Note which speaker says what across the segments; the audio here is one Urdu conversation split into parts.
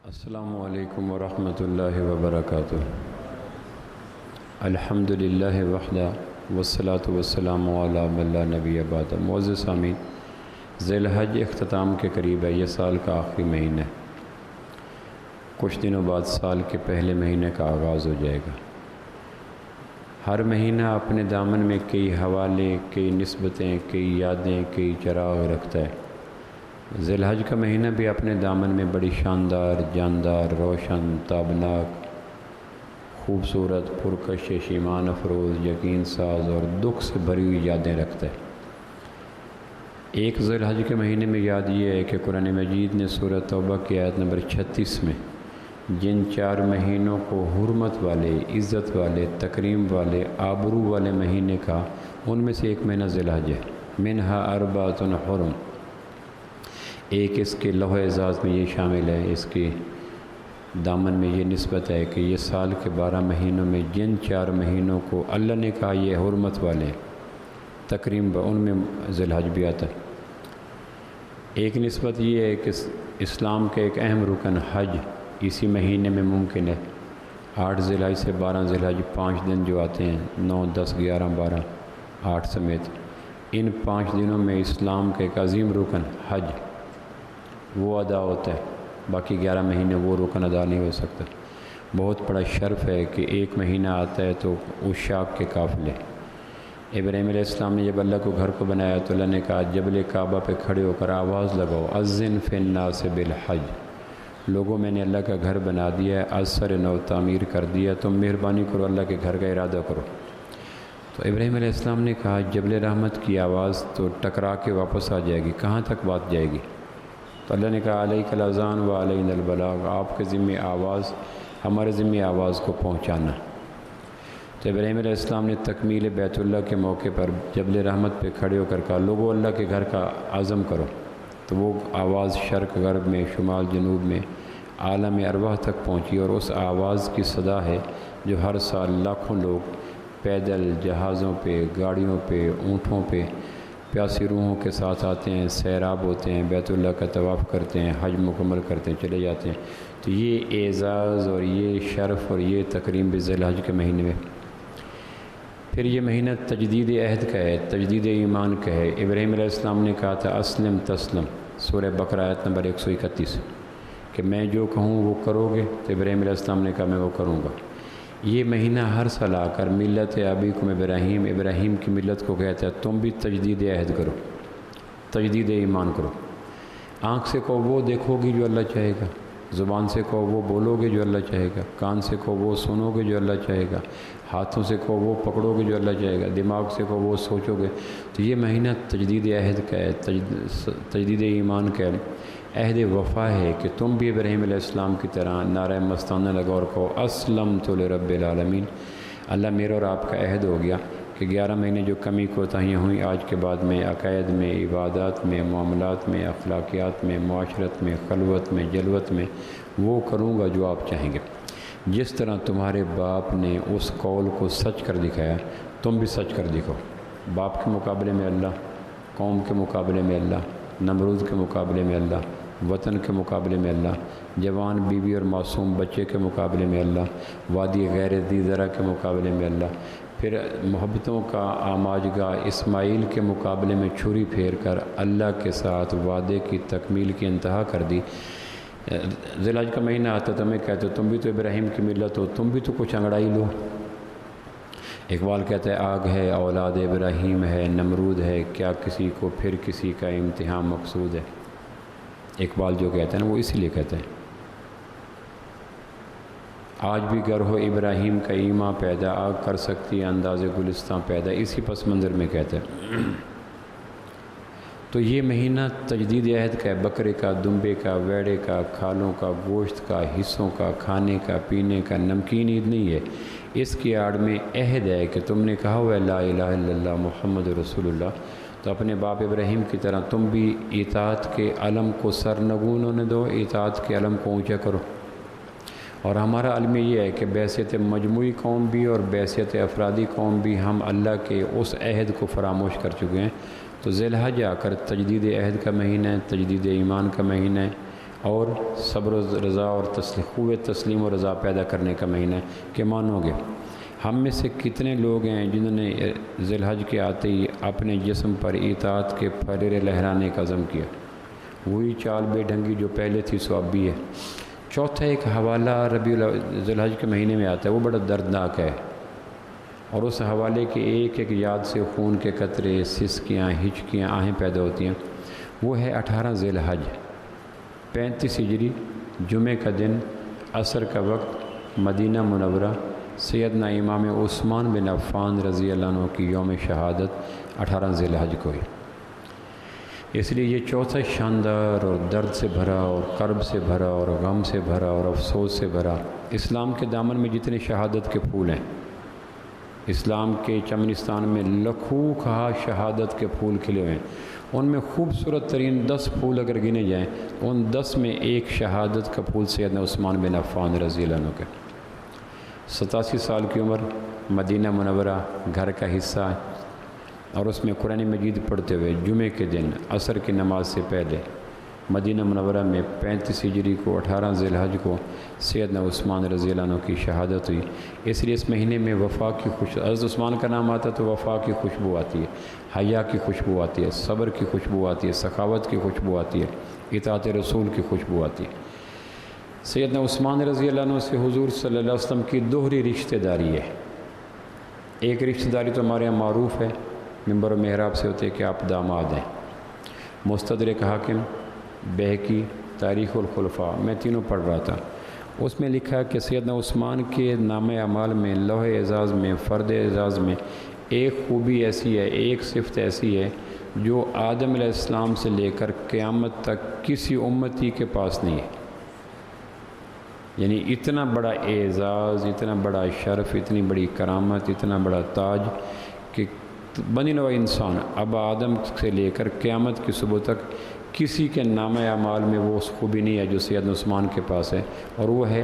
Speaker 1: السلام علیکم ورحمۃ اللہ وبرکاتہ۔ الحمدللہ وحدہ والصلاة والسلام علی من لا نبی بعدہ۔ معزز سامعین، ذی الحج اختتام کے قریب ہے۔ یہ سال کا آخری مہینہ ہے۔ کچھ دنوں بعد سال کے پہلے مہینے کا آغاز ہو جائے گا۔ ہر مہینہ اپنے دامن میں کئی حوالے، کئی نسبتیں، کئی یادیں، کئی چراغ رکھتا ہے۔ ذی الحج کا مہینہ بھی اپنے دامن میں بڑی شاندار، جاندار، روشن، تابناک، خوبصورت، پرکش، ایمان افروز، یقین ساز اور دکھ سے بھری ہوئی یادیں رکھتا ہے۔ ایک ذی الحج کے مہینے میں یاد یہ ہے کہ قرآن مجید نے سورہ توبہ کی آیت نمبر 36 میں جن 4 مہینوں کو حرمت والے، عزت والے، تکریم والے، آبرو والے مہینے کا، ان میں سے ایک مہینہ ذی الحج ہے۔ منہا اربعۃ حرم۔ ایک اس کے لوح اعزاز میں یہ شامل ہے، اس کے دامن میں یہ نسبت ہے کہ یہ سال کے 12 مہینوں میں جن 4 مہینوں کو اللہ نے کہا یہ حرمت والے، تکریم، ان میں ذی الحج بھی آتا ہے۔ ایک نسبت یہ ہے کہ اسلام کے ایک اہم رکن حج اسی مہینے میں ممکن ہے۔ 8 ذی الحج سے 12 ذی الحج 5 دن جو آتے ہیں، 9، 10، 11، 12، 8 سمیت، ان 5 دنوں میں اسلام کا ایک عظیم رکن حج وہ ادا ہوتا ہے۔ باقی 11 مہینے وہ رکن ادا نہیں ہو سکتا۔ بہت بڑا شرف ہے کہ ایک مہینہ آتا ہے تو عشاق کے قافلے۔ ابراہیم علیہ السلام نے جب اللہ کو گھر کو بنایا تو اللہ نے کہا جبل کعبہ پہ کھڑے ہو کر آواز لگاؤ، اذن فی الناس بالحج۔ لوگوں، میں نے اللہ کا گھر بنا دیا ہے، از سر نو تعمیر کر دیا، تم مہربانی کرو اللہ کے گھر کا ارادہ کرو۔ تو ابراہیم علیہ السلام نے کہا جبل رحمت کی آواز تو ٹکرا کے واپس آ جائے گی، کہاں تک بات جائے گی؟ تو اللہ نے کہا علیک الاذان و علینا البلاغ، آپ کے ذمہ آواز، ہمارے ذمہ آواز کو پہنچانا۔ تو ابراہیم علیہ السلام نے تکمیل بیت اللہ کے موقع پر جبل رحمت پہ کھڑے ہو کر کہا لوگوں اللہ کے گھر کا عزم کرو۔ تو وہ آواز شرق غرب میں، شمال جنوب میں، عالم ارواح تک پہنچی، اور اس آواز کی صدا ہے جو ہر سال لاکھوں لوگ پیدل، جہازوں پہ، گاڑیوں پہ، اونٹوں پہ پیاسی روحوں کے ساتھ آتے ہیں، سیراب ہوتے ہیں، بیت اللہ کا طواف کرتے ہیں، حج مکمل کرتے ہیں، چلے جاتے ہیں۔ تو یہ اعزاز اور یہ شرف اور یہ تکریم بھی ذی الحج کے مہینے میں۔ پھر یہ مہینہ تجدید عہد کا ہے، تجدید ایمان کا ہے۔ ابراہیم علیہ السلام نے کہا تھا اسلم تسلم، سورہ بقرہ آیت نمبر 131، کہ میں جو کہوں وہ کرو گے؟ تو ابراہیم علیہ السلام نے کہا میں وہ کروں گا۔ یہ مہینہ ہر سال آ کر ملت ابیکم ابراہیم کی ملت کو کہتا ہے تم بھی تجدید عہد کرو، تجدید ایمان کرو۔ آنکھ سے کہو وہ دیکھو گی جو اللہ چاہے گا، زبان سے کہو وہ بولو گے جو اللہ چاہے گا، کان سے کہو وہ سنو گے جو اللہ چاہے گا، ہاتھوں سے کہو وہ پکڑو گے جو اللہ چاہے گا، دماغ سے کہو وہ سوچو گے۔ تو یہ مہینہ تجدید عہد کا ہے، تجدید ایمان کا ہے، عہد وفا ہے کہ تم بھی ابراہیم علیہ السلام کی طرح نعرہ مستانہ لگاؤ اور کہو اسلمت لرب العالمین۔ اللہ میرا اور آپ کا عہد ہو گیا کہ 11 مہینے جو کمی کوتاہیاں ہوئیں آج کے بعد میں عقائد میں، عبادات میں، معاملات میں، اخلاقیات میں، معاشرت میں، خلوت میں، جلوت میں، وہ کروں گا جو آپ چاہیں گے۔ جس طرح تمہارے باپ نے اس قول کو سچ کر دکھایا تم بھی سچ کر دکھاؤ۔ باپ کے مقابلے میں اللہ، قوم کے مقابلے میں اللہ، نمرود کے مقابلے میں اللہ، وطن کے مقابلے میں اللہ، جوان بیوی اور معصوم بچے کے مقابلے میں اللہ، وادی غیر ذی زرع کے مقابلے میں اللہ، پھر محبتوں کا آماج گاہ اسماعیل کے مقابلے میں چھری پھیر کر اللہ کے ساتھ وعدے کی تکمیل کی انتہا کر دی۔ ذی الحج کا مہینہ آتا تو میں کہتا تم بھی تو ابراہیم کی ملت ہو، تم بھی تو کچھ انگڑائی لو۔ اقبال کہتا ہے آگ ہے، اولاد ابراہیم ہے، نمرود ہے، کیا کسی کو پھر کسی کا امتحان مقصود ہے۔ اقبال جو کہتا ہے نا وہ اسی لیے کہتا ہے آج بھی گر ہو ابراہیم کا ایمان پیدا، آگ کر سکتی ہے انداز گلستان پیدا، اسی پس منظر میں کہتا ہے۔ تو یہ مہینہ تجدید عہد کا ہے، بکرے کا، دمبے کا، ویڑے کا، کھالوں کا، گوشت کا، حصوں کا، کھانے کا، پینے کا، نمکین عید نہیں ہے۔ اس کی آڑ میں عہد ہے کہ تم نے کہا ہوا لا الہ الا اللہ محمد رسول اللہ، تو اپنے باپ ابراہیم کی طرح تم بھی اطاعت کے علم کو سرنگون ہونے دو، اطاعت کے علم کو اونچا کرو۔ اور ہمارا علم یہ ہے کہ بحیثیت مجموعی قوم بھی اور بحیثیت افرادی قوم بھی ہم اللہ کے اس عہد کو فراموش کر چکے ہیں۔ تو ذی الحج آ کر تجدید عہد کا مہینہ ہے، تجدید ایمان کا مہینہ ہے، اور صبر و رضا اور قوت تسلیم و رضا پیدا کرنے کا مہینہ ہے کہ مانو گے۔ ہم میں سے کتنے لوگ ہیں جنہوں نے ذی الحج کے آتے ہی اپنے جسم پر اطاعت کے پھریرے لہرانے کا عزم کیا؟ وہی چال بے ڈھنگی جو پہلے تھی سو اب بھی ہے۔ چوتھا ایک حوالہ ذی الحج کے مہینے میں آتا ہے، وہ بڑا دردناک ہے، اور اس حوالے کے ایک ایک یاد سے خون کے قطرے، سسکیاں، ہچکیاں، آہیں پیدا ہوتی ہیں۔ وہ ہے 18 ذی الحج 35 ہجری، جمعہ کا دن، عصر کا وقت، مدینہ منورہ، سیدنا امام عثمان بن عفان رضی اللہ عنہ کی یوم شہادت 18 ذی الحج کو ہے۔ اس لیے یہ چوتھا شاندار اور درد سے بھرا اور کرب سے بھرا اور غم سے بھرا اور افسوس سے بھرا، اسلام کے دامن میں جتنے شہادت کے پھول ہیں، اسلام کے چمنستان میں لکھوں کہا شہادت کے پھول کھلے ہوئے ہیں، ان میں خوبصورت ترین 10 پھول اگر گنے جائیں، ان 10 میں ایک شہادت کا پھول سیدنا عثمان بن عفان رضی اللہ عنہ کا۔ 87 سال کی عمر، مدینہ منورہ گھر کا حصہ ہے، اور اس میں قرآن مجید پڑھتے ہوئے جمعے کے دن عصر کی نماز سے پہلے مدینہ منورہ میں 35 ہجری کو 18 ذی الحج کو سیدنا عثمان رضی اللہ عنہ کی شہادت ہوئی۔ اس لیے اس مہینے میں وفا کی حضرت عثمان کا نام آتا تو وفا کی خوشبو آتی ہے، حیا کی خوشبو آتی ہے، صبر کی خوشبو آتی ہے، سخاوت کی خوشبو آتی ہے، اطاعت رسول کی خوشبو آتی ہے۔ سیدنا عثمان رضی اللہ عنہ سے حضور صلی اللہ علیہ وسلم کی دوہری رشتہ داری ہے۔ ایک رشتہ داری تو ہمارے یہاں معروف ہے، منبر و محراب سے ہوتے کہ آپ داماد ہیں۔ مستدرک حاکم، بہقی، تاریخ الخلفاء، میں تینوں پڑھ رہا تھا، اس میں لکھا کہ سیدنا عثمان کے نام اعمال میں، لوح اعزاز میں، فرد اعزاز میں ایک خوبی ایسی ہے، ایک صفت ایسی ہے جو آدم علیہ السلام سے لے کر قیامت تک کسی امتی کے پاس نہیں ہے۔ یعنی اتنا بڑا اعزاز، اتنا بڑا شرف، اتنی بڑی کرامت، اتنا بڑا تاج کہ بنی نوع انسان اب آدم سے لے کر قیامت کی صبح تک کسی کے نام اعمال میں وہ خوبی نہیں ہے جو سیدنا عثمان کے پاس ہے، اور وہ ہے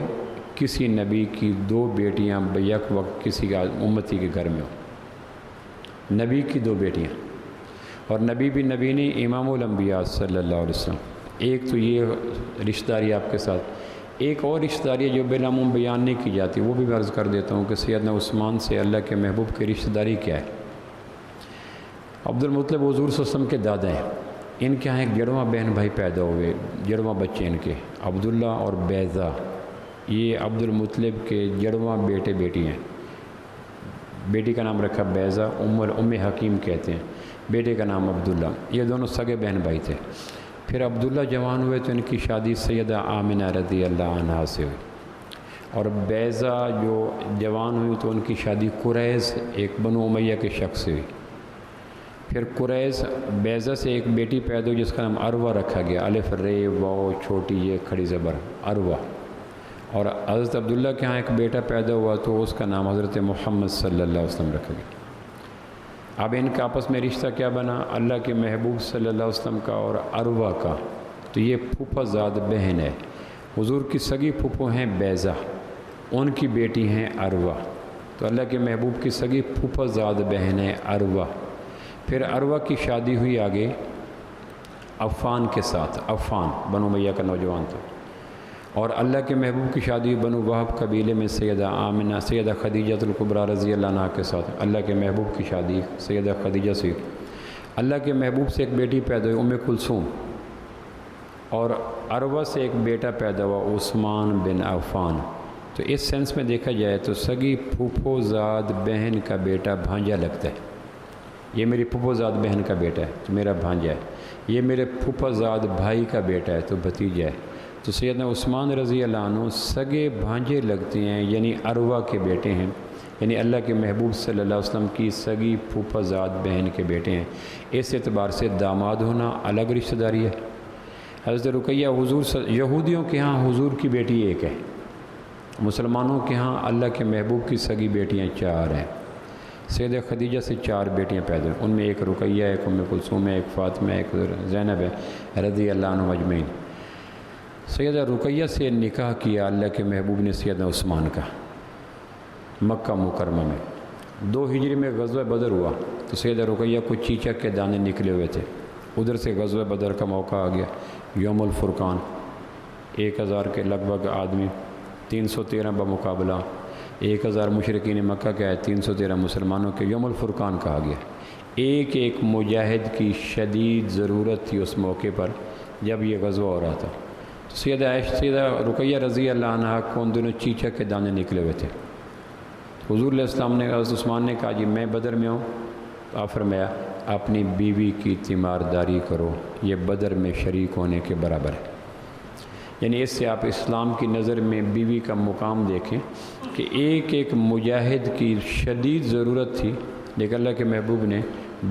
Speaker 1: کسی نبی کی 2 بیٹیاں بیک وقت کسی امتی کے گھر میں ہو۔ نبی کی 2 بیٹیاں، اور نبی بھی نبی نہیں، امام الانبیاء صلی اللہ علیہ وسلم۔ ایک تو یہ رشتہ داری آپ کے ساتھ، ایک اور رشتہ داری جو بالعموم بیان نہیں کی جاتی، وہ بھی میں عرض کر دیتا ہوں کہ سیدنا عثمان سے اللہ کے محبوب کی رشتہ داری کیا ہے۔ عبد المطلب حضور صلی اللہ علیہ وسلم کے دادا ہیں، ان کے یہاں ایک جڑواں بہن بھائی پیدا ہوئے، جڑواں بچے ان کے، عبداللہ اور بیضہ، یہ عبد المطلب کے جڑواں بیٹے بیٹی ہیں۔ بیٹی کا نام رکھا بیضہ، ام حکیم کہتے ہیں، بیٹے کا نام عبداللہ، یہ دونوں سگے بہن بھائی تھے۔ پھر عبداللہ جوان ہوئے تو ان کی شادی سیدہ آمنہ رضی اللہ عنہا سے ہوئی، اور بیضہ جو جوان ہوئی تو ان کی شادی قریظ ایک بنو امیہ کے شخص سے ہوئی۔ پھر قریظ بیضہ سے ایک بیٹی پیدا ہوئی جس کا نام عروہ رکھا گیا، الف رے واو چھوٹی یہ کھڑی زبر عروہ، اور حضرت عبداللہ کے ہاں ایک بیٹا پیدا ہوا تو اس کا نام حضرت محمد صلی اللہ علیہ وسلم رکھا گیا۔ اب ان کا آپس میں رشتہ کیا بنا؟ اللہ کے محبوب صلی اللہ علیہ وسلم کا اور عروہ کا، تو یہ پھوپھا زاد بہن ہے۔ حضور کی سگی پھوپھو ہیں بیضہ، ان کی بیٹی ہیں عروہ، تو اللہ کے محبوب کی سگی پھوپھا زاد بہن ہے عروہ۔ پھر عروہ کی شادی ہوئی آگے عفان کے ساتھ، عفان بنو امیہ کا نوجوان تھا، اور اللہ کے محبوب کی شادی بنو وہب قبیلے میں سیدہ آمنہ، سیدہ خدیجہ الکبریٰ رضی اللہ عنہا کے ساتھ اللہ کے محبوب کی شادی سیدہ خدیجہ سے۔ اللہ کے محبوب سے ایک بیٹی پیدا ہوئی ام کلثوم، اور عروہ سے ایک بیٹا پیدا ہوا عثمان بن عفان۔ تو اس سینس میں دیکھا جائے تو سگی پھوپھو زاد بہن کا بیٹا بھانجا لگتا ہے۔ یہ میری پھوپھو زاد بہن کا بیٹا ہے تو میرا بھانجا ہے، یہ میرے پھوپھا زاد بھائی کا بیٹا ہے تو بھتیجا ہے۔ تو سیدنا عثمان رضی اللہ عنہ سگے بھانجے لگتے ہیں، یعنی عروہ کے بیٹے ہیں، یعنی اللہ کے محبوب صلی اللہ علیہ وسلم کی سگی پھوپھا زاد بہن کے بیٹے ہیں۔ اس اعتبار سے داماد ہونا الگ رشتہ داری ہے۔ حضرت رقیہ یہودیوں کے ہاں حضور کی بیٹی ایک ہے، مسلمانوں کے ہاں اللہ کے محبوب کی سگی بیٹیاں 4 ہیں۔ سیدہ خدیجہ سے 4 بیٹیاں پیدا ہوئیں، ان میں ایک رقیہ، ایک ام کلثوم ہے، ایک فاطمہ، ایک زینب ہے رضی اللہ عنہ اجمعین۔ سیدہ رقیہ سے نکاح کیا اللہ کے محبوب نے سیدنا عثمان کا مکہ مکرمہ میں۔ 2 ہجری میں غزوہ بدر ہوا تو سیدہ رقیہ کو چیچک کے دانے نکلے ہوئے تھے، ادھر سے غزوہ بدر کا موقع آ گیا، یوم الفرقان، 1000 کے لگ بھگ آدمی، 313 بمقابلہ 1000 مشرکین مکہ کے آئے، 313 مسلمانوں کے یوم الفرقان کہا گیا۔ ایک ایک مجاہد کی شدید ضرورت تھی اس موقع پر جب یہ غزوہ ہو رہا تھا۔ سیدہ رقیہ رضی اللہ عنہا کو ان دنوں چیچا کے دانے نکلے ہوئے تھے۔ حضور علیہ السلام نے حضرت عثمان نے کہا جی میں بدر میں ہوں، تو آپ فرمایا اپنی بیوی کی تیمارداری کرو، یہ بدر میں شریک ہونے کے برابر ہے۔ یعنی اس سے آپ اسلام کی نظر میں بیوی کا مقام دیکھیں کہ ایک ایک مجاہد کی شدید ضرورت تھی، لیکن اللہ کے محبوب نے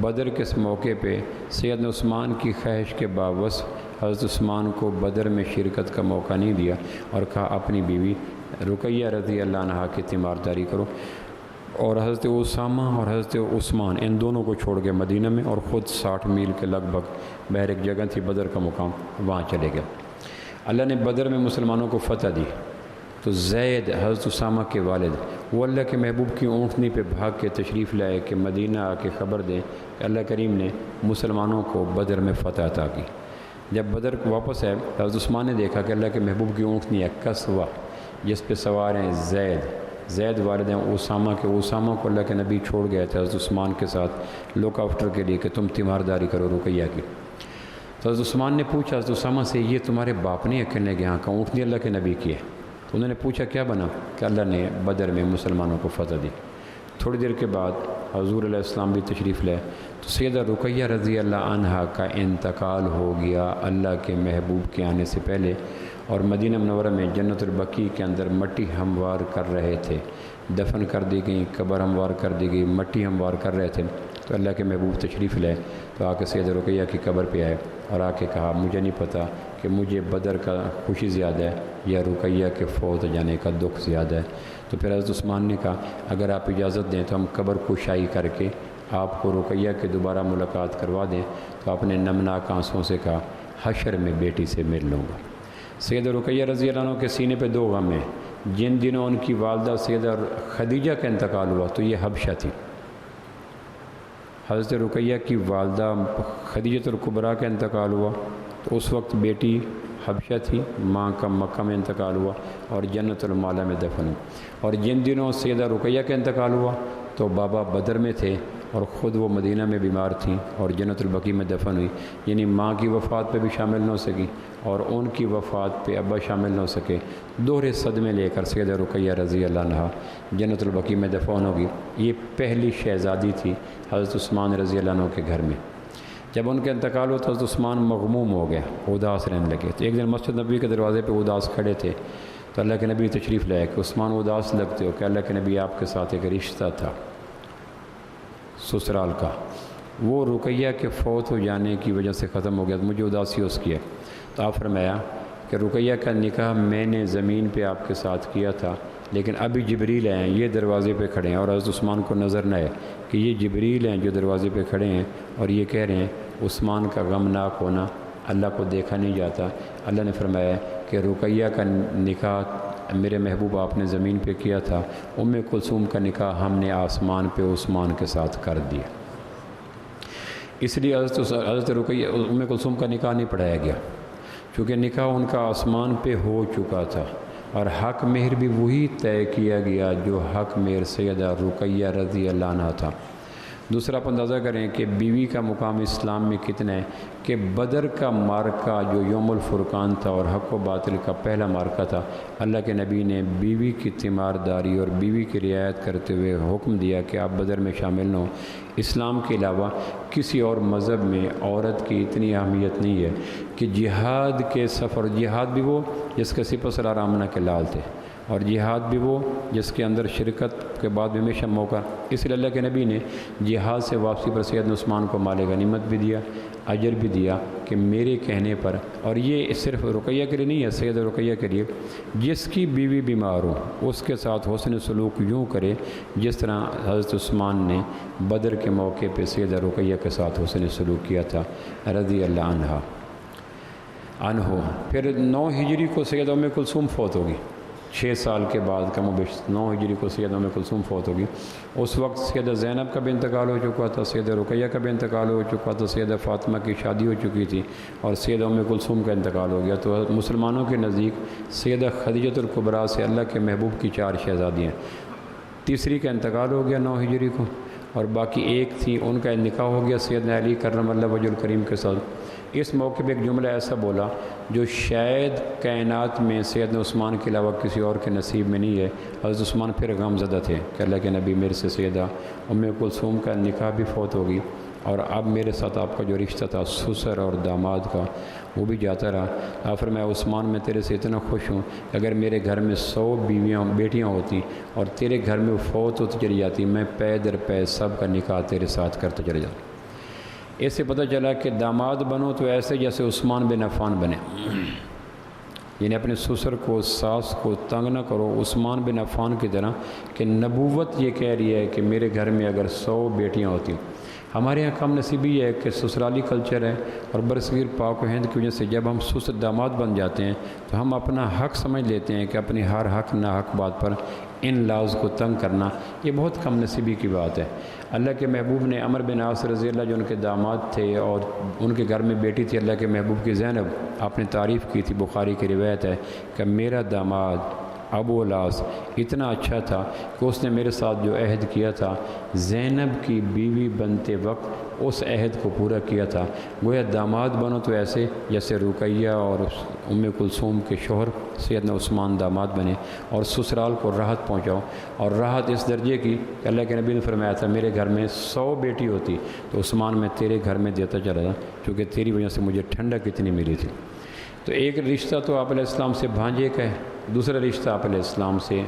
Speaker 1: بدر کے اس موقع پہ سیدنا عثمان کی خواہش کے باوجود حضرت عثمان کو بدر میں شرکت کا موقع نہیں دیا اور کہا اپنی بیوی رقیہ رضی اللہ عنہا کی تیمارداری کرو، اور حضرت اسامہ اور حضرت عثمان ان دونوں کو چھوڑ گئے مدینہ میں، اور خود 60 میل کے لگ بھگ بہر ایک جگہ تھی بدر کا مقام، وہاں چلے گئے۔ اللہ نے بدر میں مسلمانوں کو فتح دی تو زید حضرت اسامہ کے والد وہ اللہ کے محبوب کی اونٹنی پہ بھاگ کے تشریف لائے کہ مدینہ آ کے خبر دیں کہ اللہ کریم نے مسلمانوں کو بدر میں فتح عطا کی۔ جب بدر واپس آئے حضرت عثمان نے دیکھا کہ اللہ کے محبوب کی اونٹنی ہے کسوہ، جس پہ سوار ہیں زید والد ہیں اسامہ کے، اسامہ کو اللہ کے نبی چھوڑ گئے تھے حضرت عثمان کے ساتھ لوک آفٹر کے لیے کہ تم تیمارداری کرو رقیہ کی۔ تو حضرت عثمان نے پوچھا حضرت اسامہ سے یہ تمہارے باپ نہیں اکیلنے گیا کہ اونٹنی اللہ کے نبی کی ہے؟ تو انہوں نے پوچھا کیا بنا؟ کہ اللہ نے بدر میں مسلمانوں کو فتح دی۔ تھوڑی دیر کے بعد حضور علیہ السلام بھی تشریف لائے تو سیدہ رقیہ رضی اللہ عنہا کا انتقال ہو گیا اللہ کے محبوب کے آنے سے پہلے، اور مدینہ منورہ میں جنت البقیع کے اندر مٹی ہموار کر رہے تھے، دفن کر دی گئی، قبر ہموار کر دی گئی، مٹی ہموار کر رہے تھے۔ تو اللہ کے محبوب تشریف لائے تو آ کے سیدہ رقیہ کی قبر پہ آئے اور آ کے کہا مجھے نہیں پتہ کہ مجھے بدر کا خوشی زیادہ ہے یا رقیہ کے فوت جانے کا دکھ زیادہ ہے۔ تو پھر حضرت عثمان نے کہا اگر آپ اجازت دیں تو ہم قبر کشائی کر کے آپ کو رقیہ کے دوبارہ ملاقات کروا دیں۔ تو آپ نے نمناک آنسوں سے کہا حشر میں بیٹی سے مل لوں گا۔ سیدہ رقیہ رضی اللہ عنہ کے سینے پہ 2 غم ہیں۔ جن دنوں ان کی والدہ سیدہ خدیجہ کا انتقال ہوا تو یہ حبشہ تھی۔ حضرت رقیہ کی والدہ خدیجہ الکبریٰ کا انتقال ہوا تو اس وقت بیٹی حبشہ تھی، ماں کا مکہ میں انتقال ہوا اور جنت المعلیٰ میں دفن ہوئی۔ اور جن دنوں سیدہ رقیہ کا انتقال ہوا تو بابا بدر میں تھے اور خود وہ مدینہ میں بیمار تھیں اور جنت البقیع میں دفن ہوئی۔ یعنی ماں کی وفات پہ بھی شامل نہ ہو سکی اور ان کی وفات پہ ابا شامل نہ ہو سکے، دوہرے صدمے لے کر سیدہ رقیہ رضی اللہ عنہا جنت البقیع میں دفن ہوگی۔ یہ پہلی شہزادی تھی حضرت عثمان رضی اللہ عنہ کے گھر میں۔ جب ان کا انتقال ہوا تو حضرت عثمان مغموم ہو گیا، اداس رہنے لگے۔ تو ایک دن مسجد نبوی کے دروازے پہ اداس کھڑے تھے تو اللہ کے نبی تشریف لائے کہ عثمان اداس لگتے ہو کہ اللہ کے نبی آپ کے ساتھ ایک رشتہ تھا سسرال کا، وہ رقیہ کے فوت ہو جانے کی وجہ سے ختم ہو گیا، تو مجھے اداسی اس کی ہے۔ تو آپ فرمایا کہ رقیہ کا نکاح میں نے زمین پہ آپ کے ساتھ کیا تھا، لیکن ابھی جبریل ہیں یہ دروازے پہ کھڑے ہیں، اور حضرت عثمان کو نظر نہ ہے کہ یہ جبریل ہیں جو دروازے پہ کھڑے ہیں اور یہ کہہ رہے ہیں عثمان کا غمناک ہونا اللہ کو دیکھا نہیں جاتا۔ اللہ نے فرمایا کہ رقیہ کا نکاح میرے محبوب آپ نے زمین پہ کیا تھا، ام کلثوم کا نکاح ہم نے آسمان پہ عثمان کے ساتھ کر دیا۔ اس لیے حضرت رقیہ ام کلثوم کا نکاح نہیں پڑھایا گیا، چونکہ نکاح ان کا آسمان پہ ہو چکا تھا، اور حق مہر بھی وہی طے کیا گیا جو حق مہر سیدہ رقیہ رضی اللہ عنہا تھا۔ دوسرا آپ اندازہ کریں کہ بیوی کا مقام اسلام میں کتنا ہے کہ بدر کا مارکہ جو یوم الفرقان تھا اور حق و باطل کا پہلا مارکہ تھا، اللہ کے نبی نے بیوی کی تیمارداری اور بیوی کی رعایت کرتے ہوئے حکم دیا کہ آپ بدر میں شامل نہ ہوں۔ اسلام کے علاوہ کسی اور مذہب میں عورت کی اتنی اہمیت نہیں ہے کہ جہاد کے سفر، جہاد بھی وہ جس کے سپہ سالار آمنہ کے لال تھے، اور جہاد بھی وہ جس کے اندر شرکت کے بعد بھی ہمیشہ موقع، اس لیے اللہ کے نبی نے جہاد سے واپسی پر سیدنا عثمان کو مال غنیمت بھی دیا، اجر بھی دیا کہ میرے کہنے پر، اور یہ صرف رقیہ کے لیے نہیں ہے، سیدہ رقیہ کے لیے جس کی بیوی بیمار ہو اس کے ساتھ حسن سلوک یوں کرے جس طرح حضرت عثمان نے بدر کے موقع پہ سیدہ رقیہ کے ساتھ حسن سلوک کیا تھا رضی اللہ عنہ۔ پھر 9 ہجری کو سیدہ ام کلثوم فوت ہوگی، 6 سال کے بعد کم و بیش 9 ہجری کو سیدہ ام کلثوم فوت ہوگی۔ اس وقت سیدہ زینب کا بھی انتقال ہو چکا تھا، سیدہ رقیہ کا بھی انتقال ہو چکا تھا، سیدہ فاطمہ کی شادی ہو چکی تھی اور سیدہ ام کلثوم کا انتقال ہو گیا۔ تو مسلمانوں کے نزدیک سیدہ خدیجہ الکبریٰ سے اللہ کے محبوب کی 4 شہزادیاں، تیسری کا انتقال ہو گیا 9 ہجری کو، اور باقی ایک تھی ان کا نکاح ہو گیا سیدنا علی کرم اللہ وجہ الکریم کے ساتھ۔ اس موقع پہ ایک جملہ ایسا بولا جو شاید کائنات میں سیدنا عثمان کے علاوہ کسی اور کے نصیب میں نہیں ہے۔ حضرت عثمان پھر غم زدہ تھے کہ اللہ کے نبی میرے سے سیدہ ام کلثوم کا نکاح بھی فوت ہوگی، اور اب میرے ساتھ آپ کا جو رشتہ تھا سسر اور داماد کا وہ بھی جاتا رہا۔ آخر میں عثمان میں تیرے سے اتنا خوش ہوں کہ اگر میرے گھر میں 100 بیٹیاں ہوتی اور تیرے گھر میں وہ فوت ہوتی چلی جاتی، میں پے در پے سب کا نکاح تیرے ساتھ کرتا چلے جاتا۔ اس سے پتہ چلا کہ داماد بنو تو ایسے جیسے عثمان بن عفان بنے، یعنی اپنے سسر کو ساس کو تنگ نہ کرو عثمان بن عفان کی طرح، کہ نبوت یہ کہہ رہی ہے کہ میرے گھر میں اگر 100 بیٹیاں ہوتی۔ ہمارے یہاں کم نصیبی ہے کہ سسرالی کلچر ہے، اور برصغیر پاک و ہند کی وجہ سے جب ہم سسر داماد بن جاتے ہیں تو ہم اپنا حق سمجھ لیتے ہیں کہ اپنی ہر حق نہ حق بات پر ان لاؤز کو تنگ کرنا یہ بہت کم نصیبی کی بات ہے۔ اللہ کے محبوب نے عمر بن عاص رضی اللہ جو ان کے داماد تھے اور ان کے گھر میں بیٹی تھی اللہ کے محبوب کی زینب، آپ نے تعریف کی تھی، بخاری کی روایت ہے کہ میرا داماد ابو الاس اتنا اچھا تھا کہ اس نے میرے ساتھ جو عہد کیا تھا زینب کی بیوی بنتے وقت اس عہد کو پورا کیا تھا۔ گویا داماد بنو تو ایسے جیسے رقیہ اور ام کلثوم کے شوہر سیدنا عثمان داماد بنے، اور سسرال کو راحت پہنچاؤ، اور راحت اس درجے کی کہ اللہ کے نبی نے فرمایا تھا میرے گھر میں 100 بیٹی ہوتی تو عثمان میں تیرے گھر میں دیتا چلا تھا، کیونکہ تیری وجہ سے مجھے ٹھنڈک کتنی ملی تھی۔ تو ایک رشتہ تو آپ علیہ السلام سے بھانجے کا ہے، دوسرا رشتہ آپ علیہ السلام سے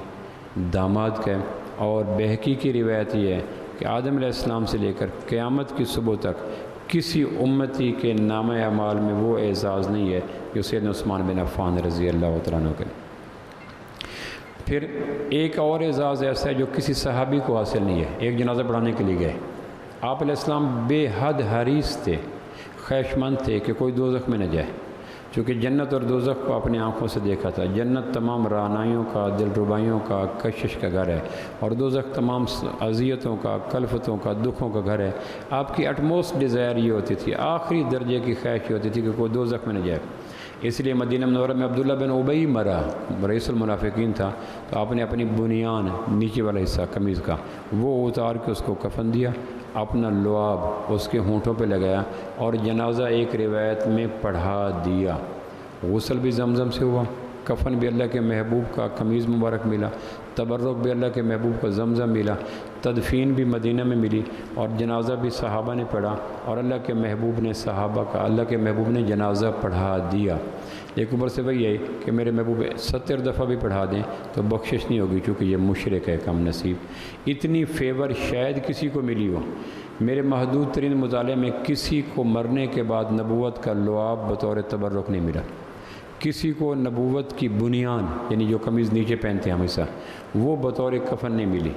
Speaker 1: داماد کا ہے۔ اور بہقی کی روایت یہ ہے کہ آدم علیہ السلام سے لے کر قیامت کی صبح تک کسی امتی کے نامہ اعمال میں وہ اعزاز نہیں ہے جو سیدنا عثمان بن عفان رضی اللہ تعالیٰ عنہ کے۔ پھر ایک اور اعزاز ایسا ہے جو کسی صحابی کو حاصل نہیں ہے۔ ایک جنازہ پڑھانے کے لیے گئے، آپ علیہ السلام بے حد حریص تھے، خواہشمند تھے کہ کوئی دوزخ میں نہ جائے، چونکہ جنت اور دوزخ کو اپنی آنکھوں سے دیکھا تھا۔ جنت تمام رعنائیوں کا، دلربائیوں کا، کشش کا گھر ہے، اور دوزخ تمام اذیتوں کا، کلفتوں کا، دکھوں کا گھر ہے۔ آپ کی اٹموسٹ ڈیزائر یہ ہوتی تھی، آخری درجے کی خواہش یہ ہوتی تھی کہ کوئی دوزخ میں نہ جائے۔ اس لیے مدینہ منورہ میں عبداللہ بن ابی مرا رئیس المنافقین تھا، تو آپ نے اپنی بنیان نیچے والا حصہ قمیض کا وہ اتار کے اس کو کفن دیا، اپنا لعاب اس کے ہونٹوں پہ لگایا، اور جنازہ ایک روایت میں پڑھا دیا۔ غسل بھی زمزم سے ہوا، کفن بھی اللہ کے محبوب کا قمیض مبارک ملا، تبرک بھی اللہ کے محبوب کا زمزم ملا، تدفین بھی مدینہ میں ملی، اور جنازہ بھی صحابہ نے پڑھا، اور اللہ کے محبوب نے صحابہ کا، اللہ کے محبوب نے جنازہ پڑھا دیا۔ ایک اوپر سے وہی ہے کہ میرے محبوب 70 دفعہ بھی پڑھا دیں تو بخشش نہیں ہوگی، چونکہ یہ مشرک ہے کم نصیب۔ اتنی فیور شاید کسی کو ملی ہو۔ میرے محدود ترین مطالعے میں کسی کو مرنے کے بعد نبوت کا لعاب بطور تبرک نہیں ملا، کسی کو نبوت کی بنیان یعنی جو قمیض نیچے پہنتے ہیں ہمیشہ وہ بطور کفن نہیں ملی۔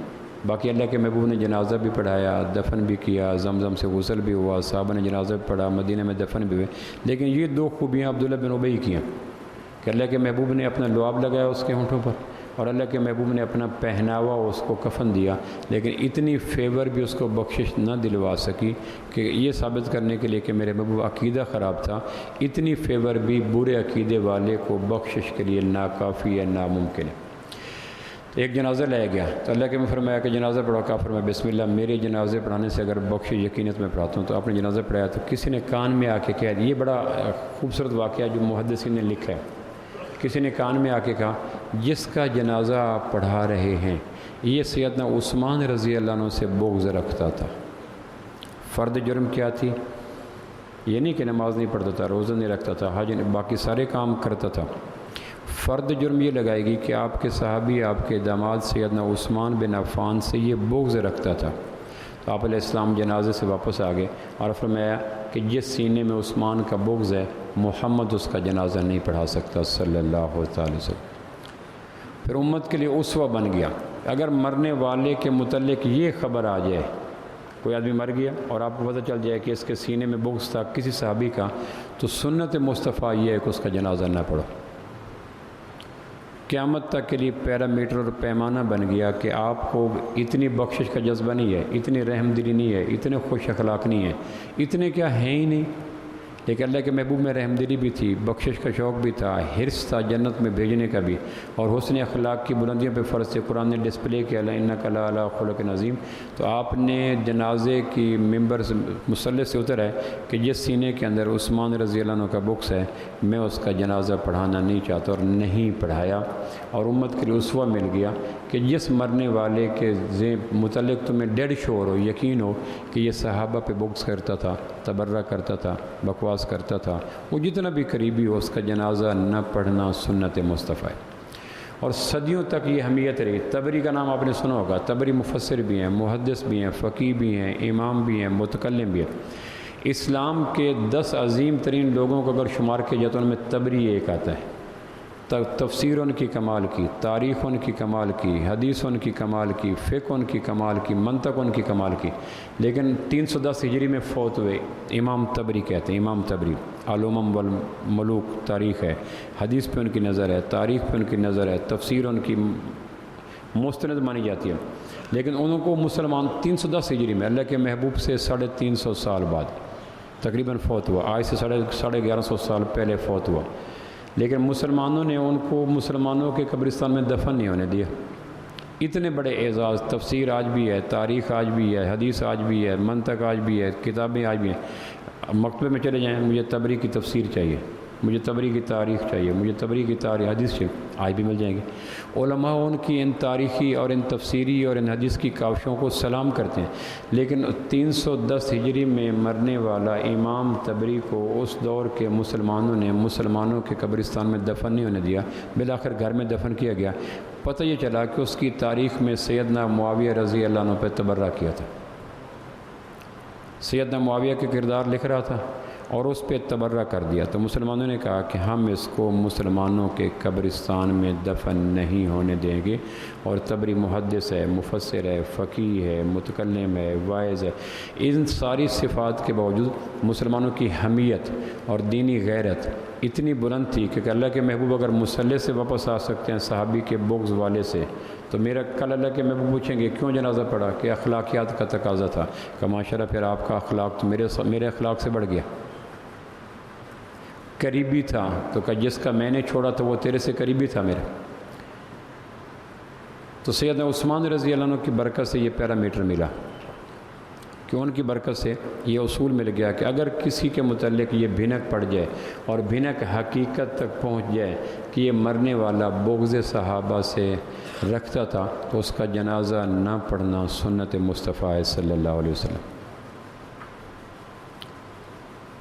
Speaker 1: باقی اللہ کے محبوب نے جنازہ بھی پڑھایا، دفن بھی کیا، زمزم سے غسل بھی ہوا، صحابہ نے جنازہ بھی پڑھا، مدینہ میں دفن بھی ہوئے۔ لیکن یہ 2 خوبیاں عبداللہ بن ابی کی ہیں کہ اللہ کے محبوب نے اپنا لعاب لگایا اس کے ہونٹوں پر، اور اللہ کے محبوب نے اپنا پہناوا اس کو کفن دیا، لیکن اتنی فیور بھی اس کو بخشش نہ دلوا سکی کہ یہ ثابت کرنے کے لیے کہ میرے محبوب عقیدہ خراب تھا، اتنی فیور بھی برے عقیدے والے کو بخشش کے لیے ناکافی ہے، ناممکن ہے۔ ایک جنازہ لایا گیا تو اللہ کے میں فرمایا کہ جنازہ پڑھو، کا فرمایا بسم اللہ، میرے جنازے پڑھانے سے اگر بخش یقینت میں پڑھاتا ہوں۔ تو آپ نے جنازہ پڑھایا تو کسی نے کان میں آ کے کہا، یہ بڑا خوبصورت واقعہ جو محدثین نے لکھا ہے، کسی نے کان میں آ کے کہا جس کا جنازہ آپ پڑھا رہے ہیں یہ سیدنا عثمان رضی اللہ عنہ سے بغض رکھتا تھا۔ فرد جرم کیا تھی؟ یہ نہیں کہ نماز نہیں پڑھتا تھا، روزہ نہیں رکھتا تھا، حج باقی سارے کام کرتا تھا۔ فرد جرم یہ لگائے گی کہ آپ کے صحابی، آپ کے داماد سیدنا عثمان بن عفان سے یہ بغض رکھتا تھا۔ تو آپ علیہ السلام جنازے سے واپس آ گئے اور فرمایا کہ جس سینے میں عثمان کا بغض ہے محمد اس کا جنازہ نہیں پڑھا سکتا صلی اللہ علیہ وسلم۔ پھر امت کے لیے اسوہ بن گیا۔ اگر مرنے والے کے متعلق یہ خبر آ جائے، کوئی آدمی مر گیا اور آپ کو پتہ چل جائے کہ اس کے سینے میں بغض تھا کسی صحابی کا، تو سنت مصطفیٰ یہ ہے کہ اس کا جنازہ نہ پڑھو۔ قیامت تک کے لیے پیرامیٹر اور پیمانہ بن گیا کہ آپ کو اتنی بخشش کا جذبہ نہیں ہے، اتنی رحم دلی نہیں ہے، اتنے خوش اخلاق نہیں ہے، اتنے کیا ہیں ہی نہیں، لیکن اللہ کے محبوب میں رحم دلی بھی تھی، بخشش کا شوق بھی تھا، حرص تھا جنت میں بھیجنے کا بھی، اور حسن اخلاق کی بلندیوں پہ فرض سے قرآن نے ڈسپلے کیا انک لعلی خلق عظیم۔ تو آپ نے جنازے کی ممبر سے مصلی سے اتر ہے کہ جس سینے کے اندر عثمان رضی اللہ عنہ کا بکس ہے، میں اس کا جنازہ پڑھانا نہیں چاہتا اور نہیں پڑھایا، اور امت کے لیے اسوہ مل گیا کہ جس مرنے والے کے متعلق تمہیں ڈیڈ شور ہو، یقین ہو کہ یہ صحابہ پہ بغض کرتا تھا، تبرہ کرتا تھا، بکواس کرتا تھا، وہ جتنا بھی قریبی ہو اس کا جنازہ نہ پڑھنا سنت مصطفیٰ ہے۔ اور صدیوں تک یہ اہمیت رہی۔ طبری کا نام آپ نے سنا ہوگا، طبری مفسر بھی ہیں، محدث بھی ہیں، فقیہ بھی ہیں، امام بھی ہیں، متکلم بھی ہیں۔ اسلام کے 10 عظیم ترین لوگوں کو اگر شمار کیا جاتا ہے ان میں طبری ایک آتا ہے۔ تفسیر ان کی کمال کی، تاریخ ان کی کمال کی، حدیث ان کی کمال کی، فقہ ان کی کمال کی، منطق ان کی کمال کی، لیکن 310 ہجری میں فوت ہوئے۔ امام طبری کہتے ہیں، امام طبری، الامم والملوک تاریخ ہے، حدیث پہ ان کی نظر ہے، تاریخ پہ ان کی نظر ہے، تفسیر ان کی مستند مانی جاتی ہے، لیکن انہوں کو مسلمان 310 ہجری میں اللہ کے محبوب سے 350 سال بعد تقریباً فوت ہوا، آج سے 1150 سال پہلے فوت ہوا، لیکن مسلمانوں نے ان کو مسلمانوں کے قبرستان میں دفن نہیں ہونے دیا۔ اتنے بڑے اعزاز، تفسیر آج بھی ہے، تاریخ آج بھی ہے، حدیث آج بھی ہے، منطق آج بھی ہے، کتابیں آج بھی ہیں۔ مکتبے میں چلے جائیں، مجھے طبری کی تفسیر چاہیے، مجھے طبری کی تاریخ چاہیے، مجھے طبری کی حدیث چاہیے، آج بھی مل جائیں گے۔ علماء ان کی ان تاریخی اور ان تفسیری اور ان حدیث کی کاوشوں کو سلام کرتے ہیں، لیکن 310 ہجری میں مرنے والا امام طبری کو اس دور کے مسلمانوں نے مسلمانوں کے قبرستان میں دفن نہیں ہونے دیا، بالآخر گھر میں دفن کیا گیا۔ پتہ یہ چلا کہ اس کی تاریخ میں سیدنا معاویہ رضی اللہ عنہ پہ تبرہ کیا تھا، سیدنا معاویہ کے کردار لکھ رہا تھا اور اس پہ تبرہ کر دیا، تو مسلمانوں نے کہا کہ ہم اس کو مسلمانوں کے قبرستان میں دفن نہیں ہونے دیں گے۔ اور طبری محدث ہے، مفسر ہے، فقیہ ہے، متکلم ہے، واعظ ہے، ان ساری صفات کے باوجود مسلمانوں کی حمیت اور دینی غیرت اتنی بلند تھی کہ اللہ کے محبوب اگر مصلی سے واپس آ سکتے ہیں صحابی کے بغض والے سے، تو میرا کل اللہ کے محبوب پوچھیں گے کیوں جنازہ پڑھا، کہ اخلاقیات کا تقاضا تھا، کہ ماشاءاللہ پھر آپ کا اخلاق تو میرے اخلاق سے بڑھ گیا، قریبی تھا، تو کہ جس کا میں نے چھوڑا تھا وہ تیرے سے قریبی تھا میرا۔ تو سیدنا عثمان رضی اللہ عنہ کی برکت سے یہ پیرامیٹر ملا، کہ ان کی برکت سے یہ اصول مل گیا کہ اگر کسی کے متعلق یہ بھنک پڑ جائے اور بھنک حقیقت تک پہنچ جائے کہ یہ مرنے والا بغض صحابہ سے رکھتا تھا، تو اس کا جنازہ نہ پڑھنا سنت مصطفیٰ صلی اللہ علیہ وسلم۔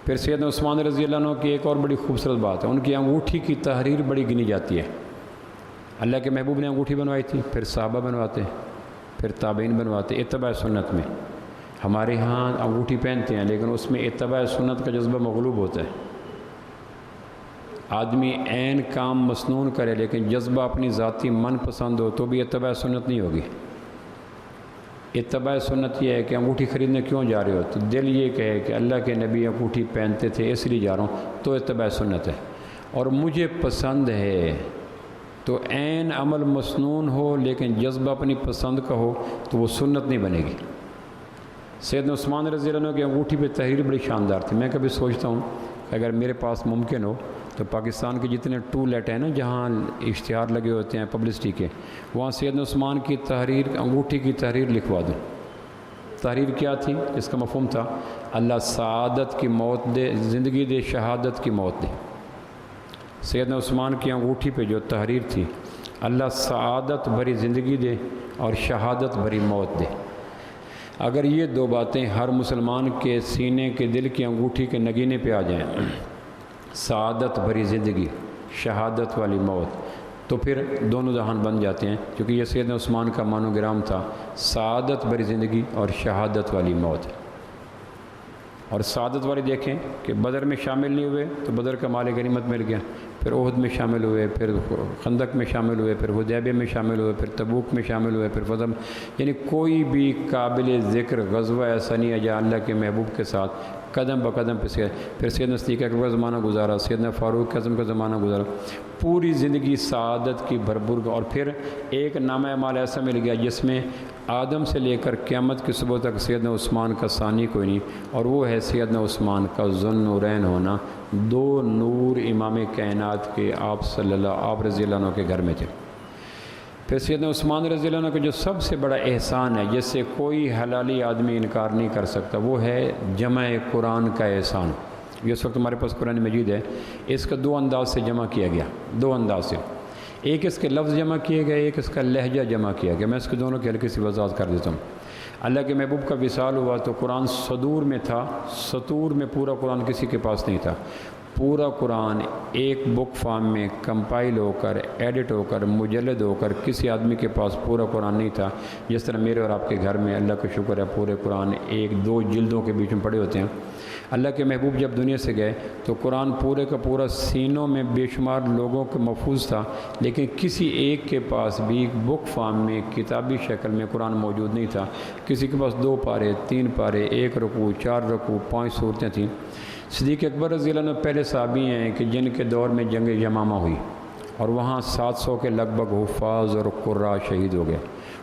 Speaker 1: پھر سیدنا عثمان رضی اللہ عنہ کی ایک اور بڑی خوبصورت بات ہے، ان کی انگوٹھی کی تحریر بڑی گنی جاتی ہے۔ اللہ کے محبوب نے انگوٹھی بنوائی تھی، پھر صحابہ بنواتے، پھر تابعین بنواتے، اتباع سنت میں۔ ہمارے ہاں انگوٹھی پہنتے ہیں لیکن اس میں اتباع سنت کا جذبہ مغلوب ہوتا ہے۔ آدمی عین کام مسنون کرے لیکن جذبہ اپنی ذاتی من پسند ہو تو بھی اتباع سنت نہیں ہوگی۔ اتباع سنت یہ ہے کہ انگوٹھی خریدنے کیوں جا رہے ہو، تو دل یہ کہے کہ اللہ کے نبی انگوٹھی پہنتے تھے اس لیے جا رہا ہوں، تو اتباع سنت ہے۔ اور مجھے پسند ہے تو عین عمل مسنون ہو لیکن جذبہ اپنی پسند کا ہو تو وہ سنت نہیں بنے گی۔ سیدنا عثمان رضی اللہ عنہ کی انگوٹھی پہ تحریر بڑی شاندار تھی۔ میں کبھی سوچتا ہوں کہ اگر میرے پاس ممکن ہو تو پاکستان کے جتنے ٹولٹ ہیں نا جہاں اشتہار لگے ہوتے ہیں پبلسٹی کے، وہاں سیدنا عثمان کی تحریر، انگوٹھی کی تحریر لکھوا دوں۔ تحریر کیا تھی؟ اس کا مفہوم تھا اللہ سعادت کی موت دے، زندگی دے، شہادت کی موت دے۔ سیدنا عثمان کی انگوٹھی پہ جو تحریر تھی، اللہ سعادت بھری زندگی دے اور شہادت بھری موت دے۔ اگر یہ دو باتیں ہر مسلمان کے سینے کے دل کی انگوٹھی کے نگینے پہ آ جائیں، سعادت بھری زندگی، شہادت والی موت، تو پھر دونوں جہان بن جاتے ہیں، کیونکہ یہ سیدنا عثمان کا مانوگرام تھا، سعادت بھری زندگی اور شہادت والی موت۔ اور سعادت والی دیکھیں کہ بدر میں شامل نہیں ہوئے تو بدر کا مال غنیمت مل گیا، پھر احد میں شامل ہوئے، پھر خندق میں شامل ہوئے، پھر حدیبیہ میں شامل ہوئے، پھر تبوک میں شامل ہوئے، پھر فتح، یعنی کوئی بھی قابل ذکر غزوہ ایسا نہیں ہے جہاں اللہ کے محبوب کے ساتھ قدم بقدم پھر سیدنا صدیق اکبر کا زمانہ گزارا، سیدنا فاروق اعظم کا زمانہ گزارا، پوری زندگی سعادت کی بھرپور، اور پھر ایک نامہ اعمال ایسا مل گیا جس میں آدم سے لے کر قیامت کی صبح تک سیدنا عثمان کا ثانی کوئی نہیں، اور وہ ہے سیدنا عثمان کا ذوالنورین ہونا، دو نور امام کائنات کے آپ رضی اللہ عنہ کے گھر میں تھے۔ پھر سیدنا عثمان رضی اللہ عنہ کا جو سب سے بڑا احسان ہے جس سے کوئی حلالی آدمی انکار نہیں کر سکتا، وہ ہے جمع قرآن کا احسان۔ یہ اس وقت ہمارے پاس قرآن مجید ہے، اس کا دو انداز سے جمع کیا گیا، دو انداز سے، ایک اس کے لفظ جمع کیے گئے، ایک اس کا لہجہ جمع کیا گیا۔ میں اس کے دونوں کی ہلکی سی وضاحت کر دیتا ہوں۔ اللہ کے محبوب کا وصال ہوا تو قرآن صدور میں تھا، سطور میں پورا قرآن کسی کے پاس نہیں تھا۔ پورا قرآن ایک بک فارم میں کمپائل ہو کر، ایڈٹ ہو کر، مجلد ہو کر کسی آدمی کے پاس پورا قرآن نہیں تھا، جس طرح میرے اور آپ کے گھر میں اللہ کا شکر ہے پورے قرآن ایک دو جلدوں کے بیچ میں پڑے ہوتے ہیں۔ اللہ کے محبوب جب دنیا سے گئے تو قرآن پورے کا پورا سینوں میں بے شمار لوگوں کو محفوظ تھا، لیکن کسی ایک کے پاس بھی بک فارم میں کتابی شکل میں قرآن موجود نہیں تھا۔ کسی کے پاس 2 پارے، 3 پارے، 1 رکوع، 4 رکوع، 5 صورتیں تھیں۔ صدیق اکبر رضی اللہ عنہ پہلے صحابی ہیں کہ جن کے دور میں جنگ یمامہ ہوئی اور وہاں 700 کے لگ بھگ حفاظ اور قراء شہید ہو گئے۔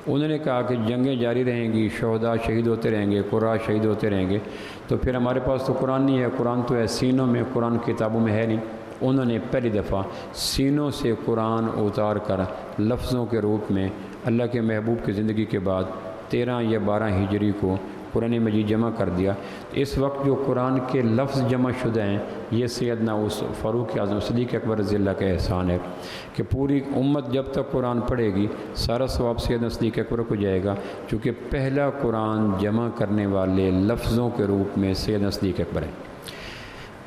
Speaker 1: انہوں نے کہا کہ جنگیں جاری رہیں گی، شہداء شہید ہوتے رہیں گے، قراء شہید ہوتے رہیں گے، تو پھر ہمارے پاس تو قرآن نہیں ہے، قرآن تو ہے سینوں میں، قرآن کتابوں میں ہے نہیں۔ انہوں نے پہلی دفعہ سینوں سے قرآن اتار کر لفظوں کے روپ میں اللہ کے محبوب کی زندگی کے بعد 13 یا 12 ہجری کو قرآن مجید جمع کر دیا۔ اس وقت جو قرآن کے لفظ جمع شدہ ہیں، یہ سیدنا فاروق اعظم صدیق اکبر رضی اللہ کا احسان ہے کہ پوری امت جب تک قرآن پڑھے گی سارا ثواب سیدنا صدیق اکبر کو جائے گا، چونکہ پہلا قرآن جمع کرنے والے لفظوں کے روپ میں سیدنا صدیق اکبر ہے۔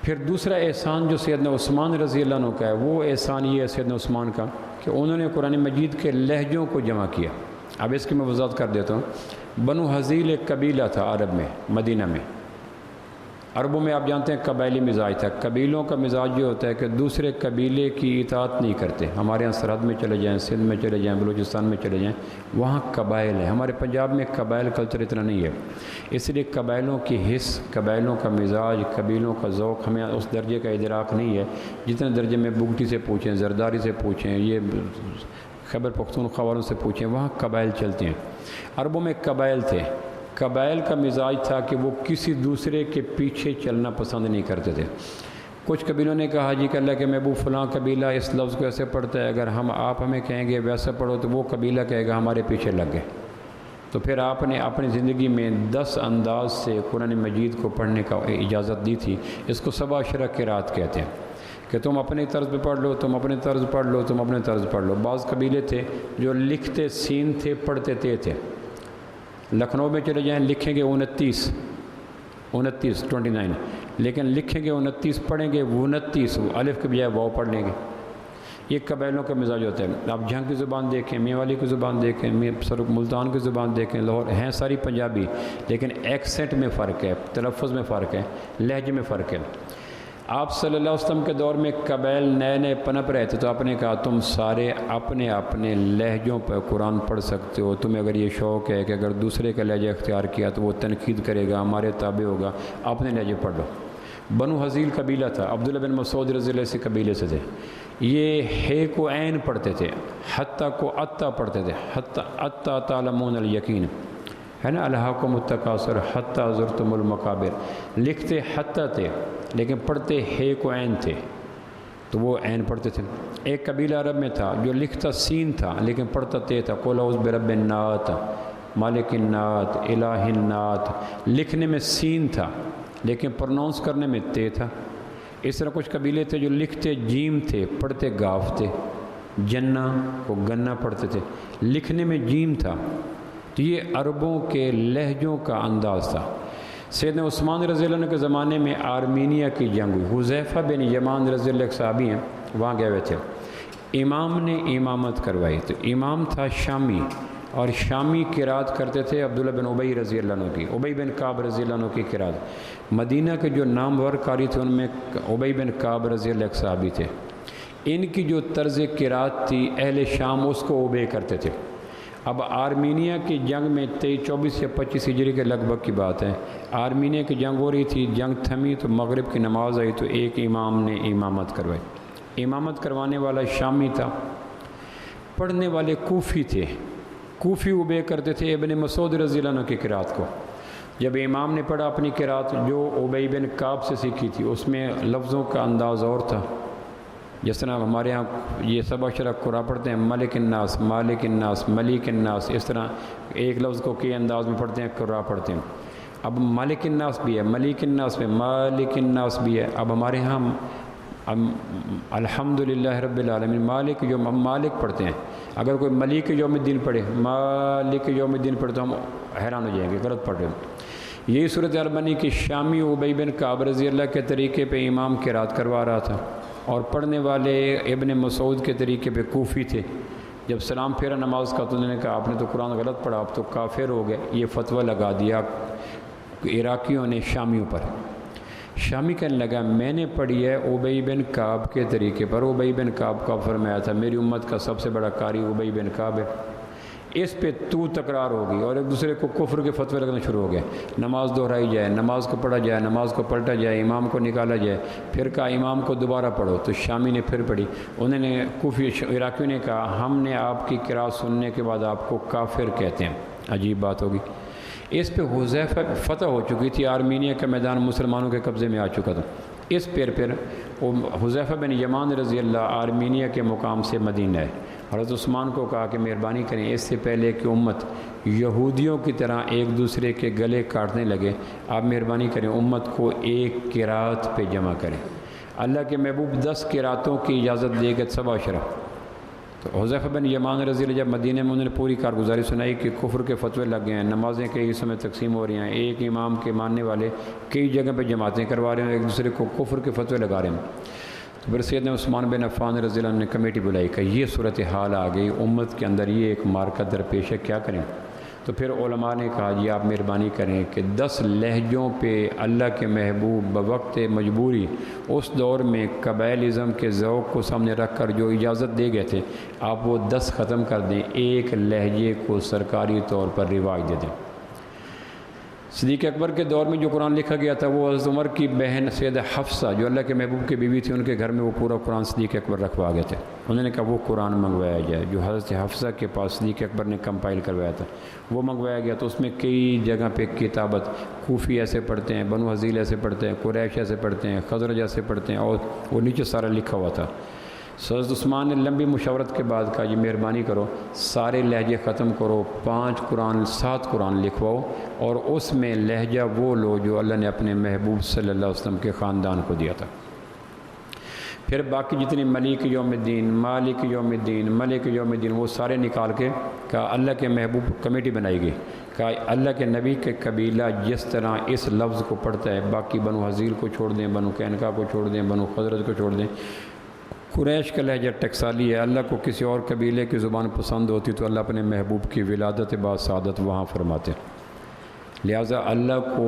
Speaker 1: پھر دوسرا احسان جو سیدنا عثمان رضی اللہ عنہ کا ہے، وہ احسان یہ ہے سیدنا عثمان کا کہ انہوں نے قرآن مجید کے لہجوں کو جمع کیا۔ اب اس کی میں وضاحت کر دیتا ہوں۔ بنو حزیل ایک قبیلہ تھا عرب میں، مدینہ میں۔ عربوں میں آپ جانتے ہیں قبائلی مزاج تھا۔ قبیلوں کا مزاج یہ ہوتا ہے کہ دوسرے قبیلے کی اطاعت نہیں کرتے۔ ہمارے یہاں سرحد میں چلے جائیں، سندھ میں چلے جائیں، بلوچستان میں چلے جائیں، وہاں قبائل ہیں۔ ہمارے پنجاب میں قبائل کلچر اتنا نہیں ہے، اس لیے قبائلوں کی حس، قبائلوں کا مزاج، قبیلوں کا ذوق ہمیں اس درجے کا ادراک نہیں ہے جتنے درجے میں بگٹی سے پوچھیں، زرداری سے پوچھیں، یہ خیبر پختونخوا والوں سے پوچھیں، وہاں قبائل چلتے ہیں۔ عربوں میں قبائل تھے، قبائل کا مزاج تھا کہ وہ کسی دوسرے کے پیچھے چلنا پسند نہیں کرتے تھے۔ کچھ قبیلوں نے کہا جی کہ اللہ کے محبوب فلاں قبیلہ اس لفظ کو ایسے پڑھتا ہے، اگر آپ ہمیں کہیں گے ویسا پڑھو تو وہ قبیلہ کہے گا ہمارے پیچھے لگ گئے۔ تو پھر آپ نے اپنی زندگی میں 10 انداز سے قرآن مجید کو پڑھنے کا اجازت دی تھی۔ اس کو 7 عشرہ قرات کہتے ہیں کہ تم اپنے طرز پہ پڑھ لو، تم اپنے طرز پڑھ لو، تم اپنے طرز پڑھ لو۔ بعض قبیلے تھے جو لکھتے سین تھے، پڑھتے تے تھے۔ لکھنؤ میں چلے جائیں، لکھیں گے 29 لیکن لکھیں گے 29، پڑھیں گے 29، الف کے بجائے واو پڑھ لیں گے۔ یہ قبائلوں کا مزاج ہوتا ہے۔ آپ جھنگ کی زبان دیکھیں، میاں والی کی زبان دیکھیں، ملتان کی زبان دیکھیں، لاہور ہیں ساری پنجابی، لیکن ایکسنٹ میں فرق ہے، تلفظ میں فرق ہے، لہجے میں فرق ہے۔ آپ صلی اللہ علیہ وسلم کے دور میں قبائل نئے پنپ رہے تھے، تو آپ نے کہا تم سارے اپنے اپنے لہجوں پر قرآن پڑھ سکتے ہو۔ تمہیں اگر یہ شوق ہے کہ اگر دوسرے کا لہجہ اختیار کیا تو وہ تنقید کرے گا، ہمارے تابع ہوگا، اپنے لہجے پڑھ لو۔ بنو حزیل قبیلہ تھا، عبداللہ بن مسعود رضی اللہ سے قبیلے سے تھے۔ یہ ہے کو عین پڑھتے تھے، حتیٰ کو اتا پڑھتے تھے، حتیٰ اتا تعلمون الیقین ہے نا، الہاکم التکاثر حتیٰ زرتم المقابر۔ لکھتے حتیٰ تھے لیکن پڑھتے ہے کو عین تھے، تو وہ عین پڑھتے تھے۔ ایک قبیلہ عرب میں تھا جو لکھتا سین تھا لیکن پڑھتا تے تھا، قل اعوذ برب النات مالک النات الہ النات۔ لکھنے میں سین تھا لیکن پروناؤنس کرنے میں تے تھا۔ اس طرح کچھ قبیلے تھے جو لکھتے جیم تھے، پڑھتے گاف تھے۔ جنہ کو گنہ پڑھتے تھے، لکھنے میں جیم تھا۔ تو یہ عربوں کے لہجوں کا انداز تھا۔ سیدنا عثمان رضی اللہ عنہ کے زمانے میں آرمینیا کی جنگ ہوئی۔ حذیفہ بن یمان رضی اللہ کے صحابی ہیں، وہاں گئے ہوئے تھے۔ امام نے امامت کروائی، تو امام تھا شامی، اور شامی قرات کرتے تھے عبداللہ بن ابی رضی اللہ عنہ کی، ابی بن کعب رضی اللہ عنہ کی قرات۔ مدینہ کے جو نامور قاری تھے ان میں ابی بن کعب رضی اللہ کے صحابی تھے۔ ان کی جو طرز قرات تھی اہل شام اس کو اوبے کرتے تھے۔ اب آرمینیا کی جنگ میں 24 یا 25 ہجری کے لگ بھگ کی بات ہے، آرمینیا کی جنگ ہو رہی تھی، جنگ تھمی تو مغرب کی نماز آئی تو ایک امام نے امامت کروائی۔ امامت کروانے والا شامی تھا، پڑھنے والے کوفی تھے، کوفی اوبے کرتے تھے ابن مسعود رضی اللہ عنہ کی قرات کو۔ جب امام نے پڑھا اپنی قرات جو ابی بن کعب سے سیکھی تھی، اس میں لفظوں کا انداز اور تھا، جس طرح ہمارے ہاں یہ سب اشرا قرآن پڑھتے ہیں ملک الناس، مالک الناس، ملیک الناس، اس طرح ایک لفظ کو کئی انداز میں پڑھتے ہیں، قرآن پڑھتے ہیں۔ اب مالک الناس بھی ہے، ملیک الناس بھی ہے، مالک الناس بھی ہے۔ اب ہمارے ہاں الحمدللہ رب العالمین مالک یوم، ہم مالک پڑھتے ہیں۔ اگر کوئی ملیک یوم الدین پڑھے، مالک یوم الدین پڑھے تو ہم حیران ہو جائیں گے، غلط پڑھ رہے ہیں۔ یہی صورتحال بنی کہ شامی ابی بن کعب رضی اللہ کے طریقے پہ امام قرات کروا رہا تھا، اور پڑھنے والے ابن مسعود کے طریقے پہ کوفی تھے۔ جب سلام پھیرا نماز کا تو انہوں نے کہا آپ نے تو قرآن غلط پڑھا، آپ تو کافر ہو گئے۔ یہ فتویٰ لگا دیا عراقیوں نے شامیوں پر۔ شامی کہنے لگا میں نے پڑھی ہے ابی بن کعب کے طریقے پر، ابی بن کعب کا فرمایا تھا میری امت کا سب سے بڑا قاری ابی بن کعب ہے، اس پہ تو تکرار ہوگی، اور ایک دوسرے کو کفر کے فتوے لگنا شروع ہو گئے۔ نماز دہرائی جائے، نماز کو پڑھا جائے، نماز کو پلٹا جائے، امام کو نکالا جائے، پھر کہا امام کو دوبارہ پڑھو، تو شامی نے پھر پڑھی۔ انہوں نے کوفی عراقیوں نے کہا ہم نے آپ کی قرات سننے کے بعد آپ کو کافر کہتے ہیں۔ عجیب بات ہوگی۔ اس پہ حذیفہ فتح ہو چکی تھی، آرمینیا کا میدان مسلمانوں کے قبضے میں آ چکا تھا۔ اس پھر حذیفہ بن یمان رضی اللہ آرمینیا کے مقام سے مدینہ ہے۔ حضرت عثمان کو کہا کہ مہربانی کریں اس سے پہلے کہ امت یہودیوں کی طرح ایک دوسرے کے گلے کاٹنے لگے، آپ مہربانی کریں امت کو ایک قرات پہ جمع کریں۔ اللہ کے محبوب 10 قراتوں کی اجازت دے گئے، 7 اشرا۔ تو حذیفہ بن یمان رضی اللہ جب مدینہ میں انہوں نے پوری کارگزاری سنائی کہ کفر کے فتوے لگ گئے ہیں، نمازیں کئی حصوں میں تقسیم ہو رہی ہیں، ایک امام کے ماننے والے کئی جگہ پہ جماعتیں کروا رہے ہیں، ایک دوسرے کو کفر کے فتوے لگا رہے ہیں۔ تو پھر سیدنا عثمان بن عفان رضی اللہ عنہ نے کمیٹی بلائی کہ یہ صورتحال آ گئی، امت کے اندر یہ ایک مارکہ درپیش ہے، کیا کریں؟ تو پھر علماء نے کہا جی آپ مہربانی کریں کہ 10 لہجوں پہ اللہ کے محبوب بوقت مجبوری اس دور میں قبائلزم کے ذوق کو سامنے رکھ کر جو اجازت دے گئے تھے، آپ وہ 10 ختم کر دیں، ایک لہجے کو سرکاری طور پر رواج دے دیں۔ صدیق اکبر کے دور میں جو قرآن لکھا گیا تھا وہ حضرت عمر کی بہن سیدہ حفصہ جو اللہ کے محبوب کی بیوی تھی، ان کے گھر میں وہ پورا قرآن صدیق اکبر رکھوا گئے تھے۔ انہوں نے کہا وہ قرآن منگوایا جائے جو حضرت حفصہ کے پاس صدیق اکبر نے کمپائل کروایا تھا، وہ منگوایا گیا۔ تو اس میں کئی جگہ پہ کتابت، کوفی ایسے پڑھتے ہیں، بنو حذیل ایسے پڑھتے ہیں، قریش ایسے پڑھتے ہیں، خزرج ایسے پڑھتے ہیں، اور وہ نیچے سارا لکھا ہوا تھا۔ حضرت عثمان نے لمبی مشاورت کے بعد کہا یہ مہربانی کرو سارے لہجے ختم کرو، 7 قرآن لکھواؤ، اور اس میں لہجہ وہ لو جو اللہ نے اپنے محبوب صلی اللہ علیہ وسلم کے خاندان کو دیا تھا۔ پھر باقی جتنے ملیک یوم الدین، مالک یوم الدین، ملک یوم الدین، وہ سارے نکال کے کہا اللہ کے محبوب کمیٹی بنائی گئی، کہا اللہ کے نبی کے قبیلہ جس طرح اس لفظ کو پڑھتا ہے باقی بنو حذیل کو چھوڑ دیں، بنو قینقاع کو چھوڑ دیں، بنو خزرج کو چھوڑ دیں۔ قریش کا لہجہ ٹکسالی ہے، اللہ کو کسی اور قبیلے کی زبان پسند ہوتی تو اللہ اپنے محبوب کی ولادت بعد سعادت وہاں فرماتے۔ لہٰذا اللہ کو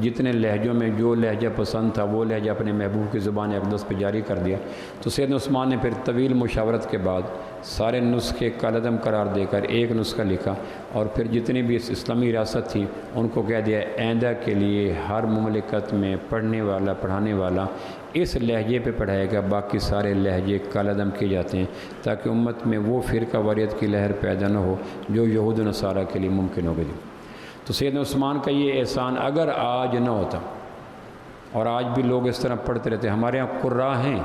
Speaker 1: جتنے لہجوں میں جو لہجہ پسند تھا وہ لہجہ اپنے محبوب کی زبان اقدس پہ جاری کر دیا۔ تو سیدنا عثمان نے پھر طویل مشاورت کے بعد سارے نسخے کالعدم قرار دے کر ایک نسخہ لکھا، اور پھر جتنی بھی اسلامی ریاست تھی ان کو کہہ دیا آئندہ کے لیے ہر مملکت میں پڑھنے والا پڑھانے والا اس لہجے پہ پڑھائے گا، باقی سارے لہجے کالعدم کیے جاتے ہیں تاکہ امت میں وہ فرقہ واریت کی لہر پیدا نہ ہو جو یہود و نصارہ کے لیے ممکن ہو گئی۔ تو سیدنا عثمان کا یہ احسان اگر آج نہ ہوتا، اور آج بھی لوگ اس طرح پڑھتے رہتے ہیں، ہمارے یہاں قراء ہیں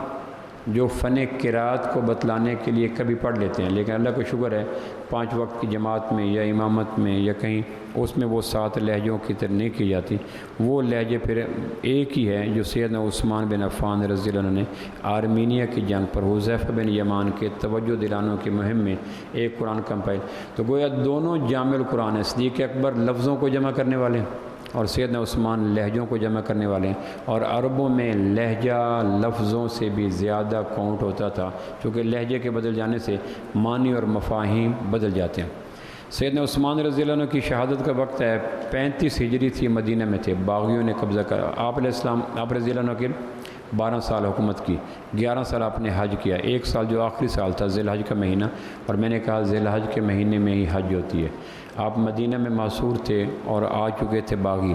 Speaker 1: جو فن قرات کو بتلانے کے لیے کبھی پڑھ لیتے ہیں، لیکن اللہ کا شکر ہے 5 وقت کی جماعت میں یا امامت میں یا کہیں اس میں وہ 7 لہجوں کی طرح نہیں کی جاتی، وہ لہجے پھر ایک ہی ہے جو سیدنا عثمان بن عفان رضی اللہ عنہ نے آرمینیا کی جنگ پر حذیفہ بن یمان کے توجہ دلانے کی مہم میں ایک قرآن کمپائل۔ تو گویا دونوں جامع القرآن ہیں، صدیق اکبر لفظوں کو جمع کرنے والے اور سیدنا عثمان لہجوں کو جمع کرنے والے ہیں، اور عربوں میں لہجہ لفظوں سے بھی زیادہ کاؤنٹ ہوتا تھا کیونکہ لہجے کے بدل جانے سے معنی اور مفاہیم بدل جاتے ہیں۔ سیدنا عثمان رضی اللہ عنہ کی شہادت کا وقت ہے 35 ہجری تھی، مدینہ میں تھے، باغیوں نے قبضہ کرا۔ آپ علیہ السلام آپ رضی اللہ عنہ کے 12 سال حکومت کی، 11 سال آپ نے حج کیا، 1 سال جو آخری سال تھا ذی الحج کا مہینہ، اور میں نے کہا ذی الحج کے مہینے میں ہی حج ہوتی ہے۔ آپ مدینہ میں معصور تھے اور آ چکے تھے باغی۔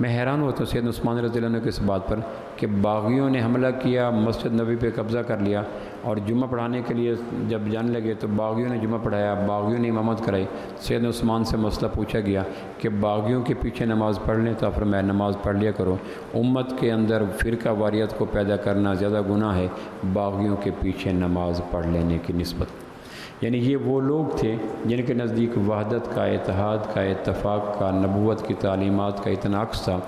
Speaker 1: میں حیران ہوتا ہوں سیدنا عثمان رضی اللہ عنہ کی اس بات پر کہ باغیوں نے حملہ کیا، مسجد نبی پہ قبضہ کر لیا، اور جمعہ پڑھانے کے لیے جب جانے لگے تو باغیوں نے جمعہ پڑھایا، باغیوں نے امامت کرائی۔ سیدنا عثمان سے مسئلہ پوچھا گیا کہ باغیوں کے پیچھے نماز پڑھ لیں، تو فرمایا نماز پڑھ لیا کرو، امت کے اندر فرقہ واریت کو پیدا کرنا زیادہ گناہ ہے باغیوں کے پیچھے نماز پڑھ لینے کی نسبت۔ یعنی یہ وہ لوگ تھے جن کے نزدیک وحدت کا، اتحاد کا، اتفاق کا، نبوت کی تعلیمات کا اتنا عکس تھا۔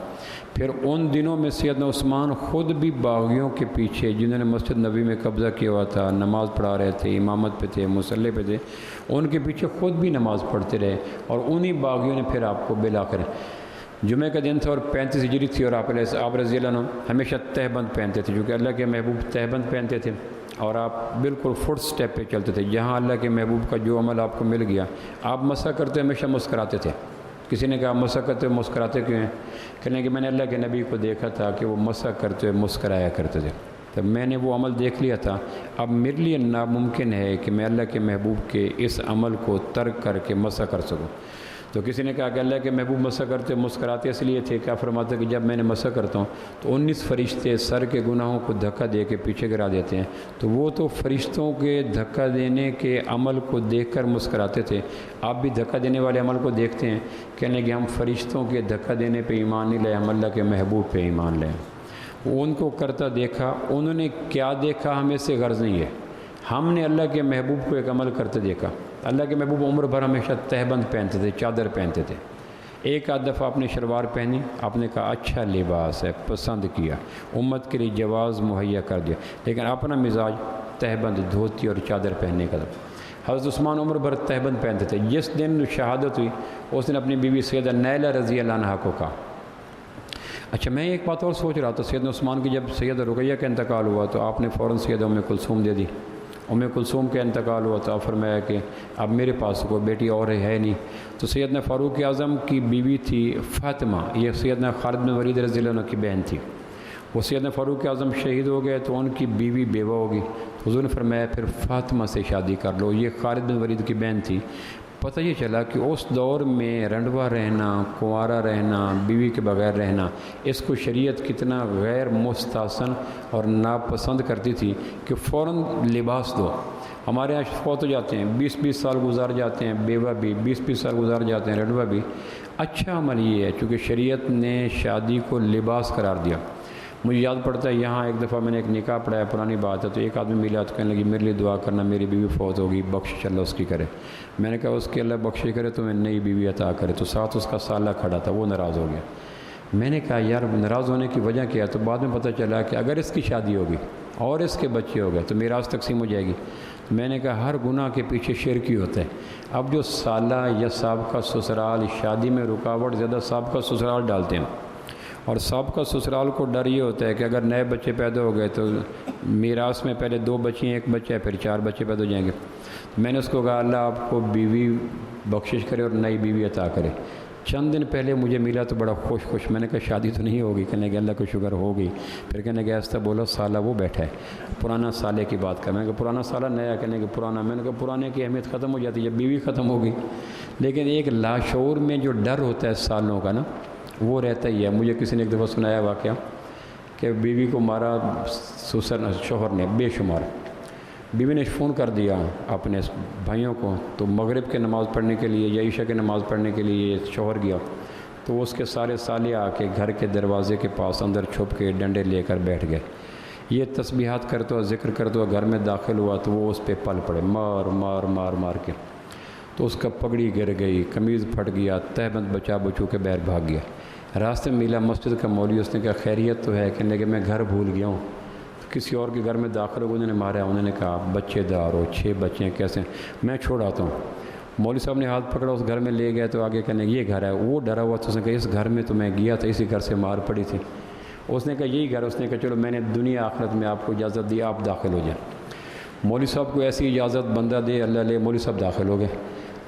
Speaker 1: پھر ان دنوں میں سیدنا عثمان خود بھی باغیوں کے پیچھے، جنہوں نے مسجد نبی میں قبضہ کیا ہوا تھا، نماز پڑھا رہے تھے، امامت پہ تھے، مصلی پہ تھے، ان کے پیچھے خود بھی نماز پڑھتے رہے، اور انہی باغیوں نے پھر آپ کو بالآخر جمعہ کا دن تھا اور 35 ہجری تھی، اور آپ رضی اللہ عنہ ہمیشہ تہبند پہنتے تھے، کیونکہ اللہ کے محبوب تہبند پہنتے تھے، اور آپ بالکل فٹ سٹیپ پہ چلتے تھے۔ جہاں اللہ کے محبوب کا جو عمل آپ کو مل گیا، آپ مسح کرتے ہمیشہ مسکراتے تھے۔ کسی نے کہا مسح کرتے ہوئے مسکراتے کیوں ہیں؟ کہنے کہ میں نے اللہ کے نبی کو دیکھا تھا کہ وہ مسح کرتے ہوئے مسکرایا کرتے تھے، تو میں نے وہ عمل دیکھ لیا تھا۔ اب میرے لیے ناممکن ہے کہ میں اللہ کے محبوب کے اس عمل کو ترک کر کے مسح کر سکوں۔ تو کسی نے کہا کہ اللہ کے محبوب مسح کرتے مسکراتے اس لیے تھے، کیا فرماتے کہ جب میں نے مسح کرتا ہوں تو 19 فرشتے سر کے گناہوں کو دھکا دے کے پیچھے گرا دیتے ہیں، تو وہ تو فرشتوں کے دھکا دینے کے عمل کو دیکھ کر مسکراتے تھے، آپ بھی دھکا دینے والے عمل کو دیکھتے ہیں، کہنے کہ ہم فرشتوں کے دھکا دینے پہ ایمان نہیں لائے، ہم اللہ کے محبوب پہ ایمان لائے۔ ان کو کرتا دیکھا، انہوں نے کیا دیکھا ہمیں سے غرض نہیں ہے، ہم نے اللہ کے محبوب کو ایک عمل کرتے دیکھا۔ اللہ کے محبوب عمر بھر ہمیشہ تہبند پہنتے تھے، چادر پہنتے تھے۔ ایک آدھ دفعہ آپ نے شلوار پہنی، آپ نے کہا اچھا لباس ہے، پسند کیا، امت کے لیے جواز مہیا کر دیا، لیکن اپنا مزاج تہبند، دھوتی اور چادر پہننے کا تھا۔ حضرت عثمان عمر بھر تہبند پہنتے تھے۔ جس دن شہادت ہوئی اس دن اپنی بیوی سیدہ نیلہ رضی اللہ عنہا کو کہا۔ اچھا، میں ایک بات اور سوچ رہا تھا، سیدنا عثمان کی جب سیدہ رقیہ کا انتقال ہوا تو آپ نے فوراً سیدہ ام کلثوم دے دی۔ ام کلثوم کا انتقال ہوا تو فرمایا کہ اب میرے پاس کوئی بیٹی اور ہے نہیں، تو سیدنا فاروق اعظم کی بیوی تھی فاطمہ، یہ سیدنا خالد بن ولید رضی اللہ عنہ کی بہن تھی۔ وہ سیدنا فاروق اعظم شہید ہو گئے تو ان کی بیوی بیوہ ہوگی، حضور نے فرمایا پھر فاطمہ سے شادی کر لو، یہ خالد بن ولید کی بہن تھی۔ پتہ یہ چلا کہ اس دور میں رنڈوا رہنا، کنوارا رہنا، بیوی کے بغیر رہنا، اس کو شریعت کتنا غیر مستحسن اور ناپسند کرتی تھی کہ فوراً لباس دو۔ ہمارے یہاں فوت ہو جاتے ہیں، 20 سال گزار جاتے ہیں، بیوہ بھی 20 سال گزار جاتے ہیں، رنڈوا بھی۔ اچھا عمل یہ ہے چونکہ شریعت نے شادی کو لباس قرار دیا۔ مجھے یاد پڑتا ہے یہاں ایک دفعہ میں نے ایک نکاح پڑھایا، پرانی بات ہے، تو ایک آدمی ملا تو کہنے لگی میرے لیے دعا کرنا، میری بیوی فوت ہوگی، بخشش اللہ اس کی کرے۔ میں نے کہا اس کی اللہ بخشش کرے تو میں نئی بیوی عطا کرے، تو ساتھ اس کا سالہ کھڑا تھا، وہ ناراض ہو گیا۔ میں نے کہا یار ناراض ہونے کی وجہ کیا ہے؟ تو بعد میں پتہ چلا کہ اگر اس کی شادی ہوگی اور اس کے بچے ہو گئے تو میراث تقسیم ہو جائے گی۔ میں نے کہا ہر گناہ کے پیچھے شرک ہی ہوتا ہے۔ اب جو سالہ یا سابقہ سسرال شادی میں رکاوٹ زیادہ سابقہ سسرال ڈالتے ہیں، اور سابقہ سسرال کو ڈر یہ ہوتا ہے کہ اگر نئے بچے پیدا ہو گئے تو میراث میں پہلے 2 بچے ہیں، 1 بچہ ہے، پھر 4 بچے پیدا ہو جائیں گے۔ میں نے اس کو کہا اللہ آپ کو بیوی بخشش کرے اور نئی بیوی عطا کرے۔ چند دن پہلے مجھے ملا تو بڑا خوش، میں نے کہا شادی تو نہیں ہوگی؟ کہنے کہ اللہ کا شکر ہوگی۔ پھر کہنے کہ ایسا بولا سالہ وہ بیٹھا ہے، پرانا سالے کی بات کر۔ میں نے کہا پرانا سالہ نیا؟ کہنے کہ پرانا۔ میں نے کہا پرانے کی اہمیت ختم ہو جاتی ہے جب بیوی ختم ہوگی، لیکن ایک لاشعور میں جو ڈر ہوتا ہے سالوں کا نا، وہ رہتا ہی ہے۔ مجھے کسی نے ایک دفعہ سنایا واقعہ کہ بیوی کو مارا شوہر نے بے شمار۔ بیوی نے فون کر دیا اپنے بھائیوں کو، تو مغرب کے نماز پڑھنے کے لیے یا عشاء کے نماز پڑھنے کے لیے شوہر گیا، تو اس کے سارے سالے آ کے گھر کے دروازے کے پاس اندر چھپ کے ڈنڈے لے کر بیٹھ گئے۔ یہ تسبیحات کرتا ہوا ذکر کرتا ہوا گھر میں داخل ہوا تو وہ اس پہ پل پڑے مار مار مار مار کے، تو اس کا پگڑی گر گئی، قمیض پھٹ گیا، تہبند بچا بچو کے باہر بھاگ گیا۔ راستے میں ملا مسجد کا مولوی، اس نے کہا خیریت تو ہے؟ کہنے کہ میں گھر بھول گیا ہوں۔ کسی اور کے گھر میں داخل ہو، انہوں نے مارا، انہوں نے کہا بچے دار ہو، 6 بچے ہیں، کیسے؟ میں چھوڑ آتا ہوں۔ مولوی صاحب نے ہاتھ پکڑا، اس گھر میں لے گئے تو آگے کہنے یہ گھر ہے۔ وہ ڈرا ہوا تھا، اس نے کہا اس گھر میں تو میں گیا تھا، اسی گھر سے مار پڑی تھی۔ اس نے کہا یہی گھر؟ اس نے کہا چلو میں نے دنیا آخرت میں آپ کو اجازت دی، آپ داخل ہو جائیں۔ مولوی صاحب کو ایسی اجازت بندہ دے اللہ لے، مولوی صاحب داخل ہو گئے۔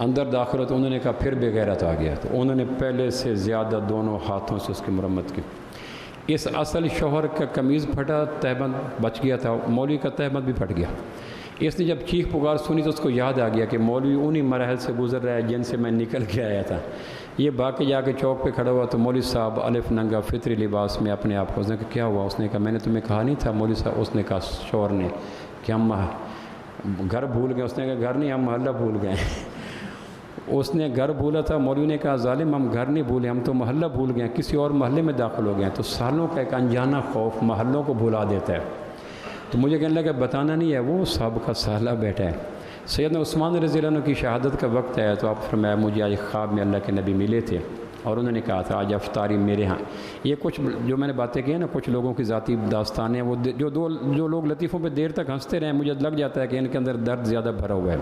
Speaker 1: اندر داخل ہو تو انہوں نے کہا پھر بے غیرت آ گیا، تو انہوں نے پہلے سے زیادہ دونوں ہاتھوں سے اس کی مرمت کی۔ اس اصل شوہر کا قمیض پھٹا، تہبند بچ گیا تھا، مولوی کا تہبند بھی پھٹ گیا۔ اس نے جب چیخ پکار سنی تو اس کو یاد آ گیا کہ مولوی انہی مراحل سے گزر رہا ہے جن سے میں نکل کے آیا تھا۔ یہ باقی جا کے چوک پہ کھڑا ہوا تو مولوی صاحب الف ننگا فطری لباس میں اپنے آپ کو، اس نے کہا کیا ہوا؟ اس نے کہا میں نے تمہیں کہا نہیں تھا مولوی صاحب، اس نے کہا شوہر نے کہ ہم گھر بھول گئے۔ اس نے کہا گھر نہیں، ہم محلہ بھول گئے۔ اس نے گھر بھولا تھا، مولوی نے کہا ظالم ہم گھر نہیں بھولے، ہم تو محلہ بھول گئے، کسی اور محلے میں داخل ہو گئے ہیں۔ تو سالوں کا ایک انجانہ خوف محلوں کو بھلا دیتا ہے۔ تو مجھے کہنے لگا بتانا نہیں ہے، وہ صاحب کا سالہ بیٹا ہے۔ سیدنا عثمان رضی اللہ عنہ کی شہادت کا وقت آیا تو آپ فرمایا مجھے آج خواب میں اللہ کے نبی ملے تھے اور انہوں نے کہا تھا آج افطاری میرے ہاں۔ یہ کچھ جو میں نے باتیں کی ہیں نا، کچھ لوگوں کی ذاتی داستانیں، وہ جو لوگ لطیفوں پہ دیر تک ہنستے رہیں، مجھے لگ جاتا ہے کہ ان کے اندر درد زیادہ بھرا ہوا ہے۔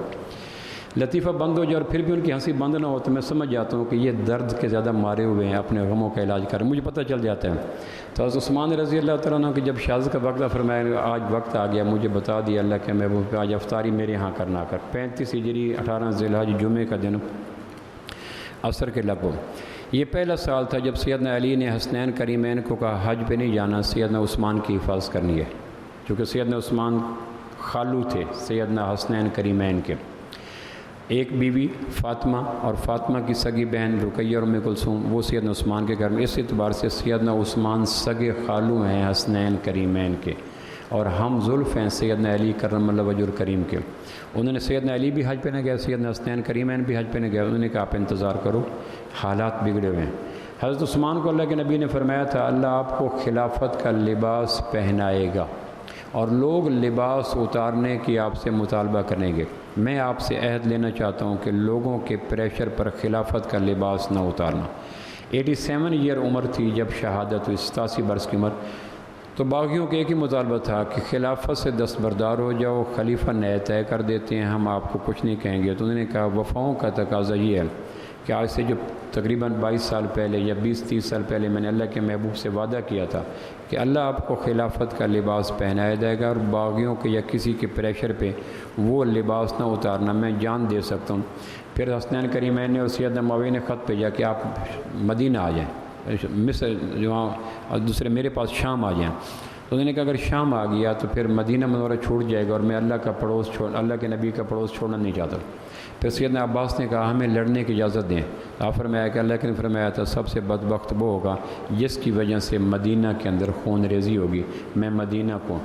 Speaker 1: لطیفہ بند ہو جائے اور پھر بھی ان کی ہنسی بند نہ ہو تو میں سمجھ جاتا ہوں کہ یہ درد کے زیادہ مارے ہوئے ہیں، اپنے غموں کا علاج کر، مجھے پتہ چل جاتا ہے۔ تو حضرت عثمان رضی اللہ تعالیٰ عنہ کی جب شہادت کا وقت فرمایا آج وقت آ گیا، مجھے بتا دیا اللہ کے محبوب آج افطاری میرے ہاں کرنا کر۔ 35 ہجری 18 ذی الحج جمعے کا دن عصر کے لگ بھگ۔ یہ پہلا سال تھا جب سیدنا علی نے حسنین کریمین کو کہا حج پہ نہیں جانا، سیدنا عثمان کی حفاظت کرنی ہے، کیونکہ سیدنا عثمان خالو تھے سیدنا حسنین کریمین کے، ایک بیوی فاطمہ اور فاطمہ کی سگی بہن رقیہ اور ام کلثوم، وہ سیدنا عثمان کے گھر میں۔ اس اعتبار سے سیدنا عثمان سگے خالو ہیں حسنین کریمین کے، اور ہم زلف ہیں سیدنا علی کرم اللہ وجہ الکریم کے۔ انہوں نے سیدنا علی بھی حج پہ نہ گئے، سیدنا حسنین کریمین بھی حج پہ نہ گئے، انہوں نے کہا آپ انتظار کرو، حالات بگڑے ہوئے ہیں۔ حضرت عثمان کو اللہ کے نبی نے فرمایا تھا اللہ آپ کو خلافت کا لباس پہنائے گا اور لوگ لباس اتارنے کی آپ سے مطالبہ کریں گے، میں آپ سے عہد لینا چاہتا ہوں کہ لوگوں کے پریشر پر خلافت کا لباس نہ اتارنا۔ 87 ایئر عمر تھی جب شہادت ہوئی، 87 برس کی عمر۔ تو باغیوں کے ایک ہی مطالبہ تھا کہ خلافت سے دستبردار ہو جاؤ، خلیفہ نئے طے کر دیتے ہیں، ہم آپ کو کچھ نہیں کہیں گے۔ تو انہوں نے کہا وفاؤں کا تقاضا یہ ہے کہ آج سے جو تقریباً 22 سال پہلے یا 20-30 سال پہلے میں نے اللہ کے محبوب سے وعدہ کیا تھا کہ اللہ آپ کو خلافت کا لباس پہنایا جائے گا اور باغیوں کے یا کسی کے پریشر پہ وہ لباس نہ اتارنا، میں جان دے سکتا ہوں۔ پھر حسنین کریمین نے اور سیدنا معاویہ نے خط بھیجا کہ آپ مدینہ آ جائیں، مصر جو اور دوسرے میرے پاس شام آ جائیں۔ تو انہوں نے کہا اگر شام آ گیا تو پھر مدینہ منورہ چھوٹ جائے گا اور میں اللہ کے نبی کا پڑوس چھوڑنا نہیں چاہتا۔ پھر سیدنا عباس نے کہا ہمیں لڑنے کی اجازت دیں۔ آپ فرمایا کہ اللہ نے فرمایا تھا سب سے بدبخت وہ ہوگا جس کی وجہ سے مدینہ کے اندر خون ریزی ہوگی، میں مدینہ کو۔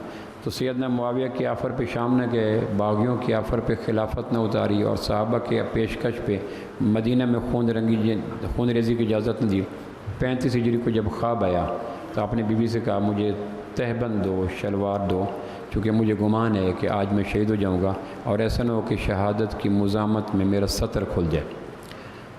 Speaker 1: تو سیدنا معاویہ کی آفر پہ شام نہ گئے، باغیوں کی آفر پہ خلافت نہ اتاری اور صحابہ کے پیشکش پہ مدینہ میں خون ریزی کی اجازت نہ دی۔ 35 ہجری کو جب خواب آیا تو آپ نے بی بی سے کہا مجھے تہبند دو، شلوار دو، کیونکہ مجھے گمان ہے کہ آج میں شہید ہو جاؤں گا اور ایسا نہ ہو کہ شہادت کی مزاحمت میں میرا سطر کھل جائے،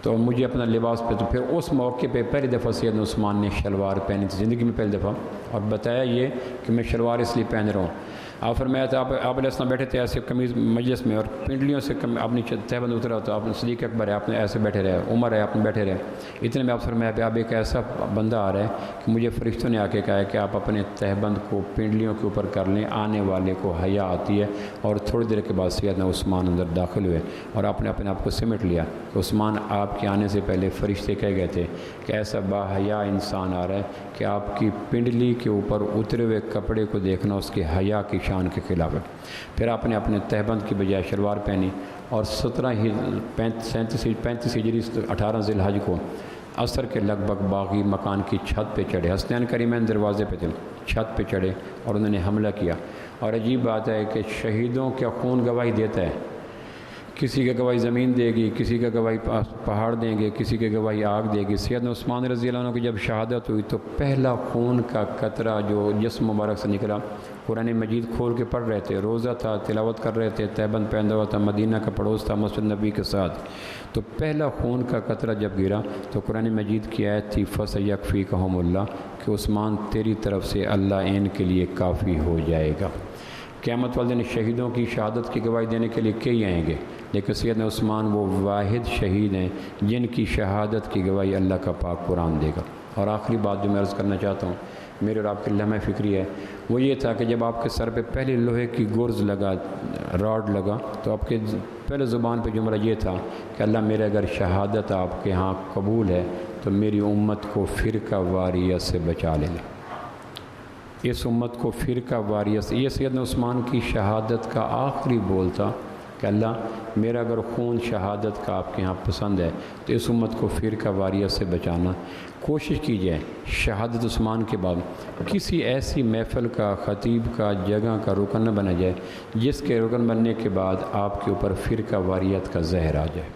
Speaker 1: تو مجھے اپنا لباس پہ۔ تو پھر اس موقع پہ پہلی دفعہ سیدنا عثمان نے شلوار پہنی تھی زندگی میں پہلی دفعہ، اور بتایا یہ کہ میں شلوار اس لیے پہن رہا ہوں۔ آپ فرمایا تھا آپ علیہ السلام بیٹھے تھے ایسے قمیض مجلس میں اور پنڈلیوں سے آپ نے تہبند اترا تو آپ نے صدیق اکبر ہے آپ نے ایسے بیٹھے رہے، عمر ہے آپ نے بیٹھے رہے۔ اتنے میں آپ فرمایا کہ اب ایک ایسا بندہ آ رہا ہے کہ مجھے فرشتوں نے آ کے کہا ہے کہ آپ اپنے تہبند کو پنڈلیوں کے اوپر کر لیں، آنے والے کو حیا آتی ہے۔ اور تھوڑی دیر کے بعد سیدنا عثمان اندر داخل ہوئے اور آپ نے اپنے آپ کو سمٹ لیا کہ عثمان آپ کے آنے سے پہلے فرشتے کہہ گئے تھے کہ ایسا باحیا انسان آ رہا ہے کہ آپ کی پنڈلی کے اوپر اترے ہوئے کپڑے کو دیکھنا اس کے حیا کی شان کے خلاف ہے۔ پھر آپ نے اپنے تہبند کی بجائے شلوار پہنی اور 35 ہجری 18 ذی الحج کو عصر کے لگ بھگ باغی مکان کی چھت پہ چڑھے، حسنین کریمین دروازے پہ تھے، چھت پہ چڑھے اور انہوں نے حملہ کیا۔ اور عجیب بات ہے کہ شہیدوں کا خون گواہی دیتا ہے، کسی کا گواہی زمین دے گی، کسی کا گواہی پہاڑ دیں گے، کسی کی گواہی آگ دے گی۔ سیدنا عثمان رضی اللہ عنہ کی جب شہادت ہوئی تو پہلا خون کا قطرہ جو جسم مبارک سے نکلا، قرآن مجید کھول کے پڑھ رہے تھے، روزہ تھا، تلاوت کر رہے تھے، تہبند پہنا ہوا تھا، مدینہ کا پڑوس تھا مسجد نبی کے ساتھ، تو پہلا خون کا قطرہ جب گرا تو قرآن مجید کی آیت تھی فَسَيَكْفِيكَهُمُ اللَّهُ کہ عثمان تیری طرف سے اللہ ان کے لیے کافی ہو جائے گا۔ قیامت والے دن شہیدوں کی شہادت کی گواہی دینے کے لیے کئی آئیں گے، لیکن سیدنا عثمان وہ واحد شہید ہیں جن کی شہادت کی گواہی اللہ کا پاک قرآن دے گا۔ اور آخری بات جو میں عرض کرنا چاہتا ہوں میرے اور آپ کے لمحہ فکری ہے، وہ یہ تھا کہ جب آپ کے سر پہ پہلے لوہے کی گرز لگا، راڈ لگا، تو آپ کے پہلے زبان پہ جملہ یہ تھا کہ اللہ میرے اگر شہادت آپ کے ہاں قبول ہے تو میری امت کو فرقہ واریت سے بچا لینا۔ اس امت کو فرقہ واریت، یہ سیدنا عثمان کی شہادت کا آخری بول تھا کہ اللہ میرا اگر خون شہادت کا آپ کے ہاں پسند ہے تو اس امت کو فرقہ واریت سے بچانا۔ کوشش کی جائے شہادت عثمان کے بعد کسی ایسی محفل کا، خطیب کا، جگہ کا رکن نہ بنا جائے جس کے رکن بننے کے بعد آپ کے اوپر فرقہ واریت کا زہر آ جائے۔